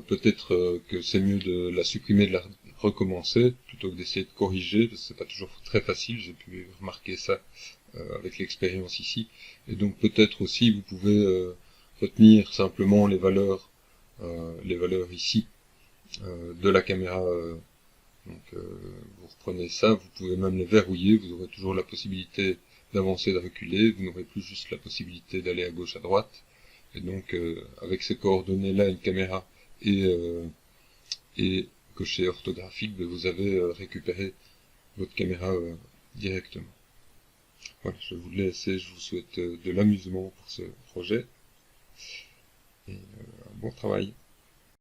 peut-être que c'est mieux de la supprimer, de la recommencer, plutôt que d'essayer de corriger, parce que c'est pas toujours très facile, j'ai pu remarquer ça avec l'expérience ici, et donc peut-être aussi vous pouvez retenir simplement les valeurs ici de la caméra. Donc vous reprenez ça, vous pouvez même les verrouiller, vous aurez toujours la possibilité d'avancer, de reculer, vous n'aurez plus juste la possibilité d'aller à gauche, à droite. Et donc avec ces coordonnées-là, une caméra et cocher orthographique, vous avez récupéré votre caméra directement. Voilà, je vous laisse et je vous souhaite de l'amusement pour ce projet et un bon travail.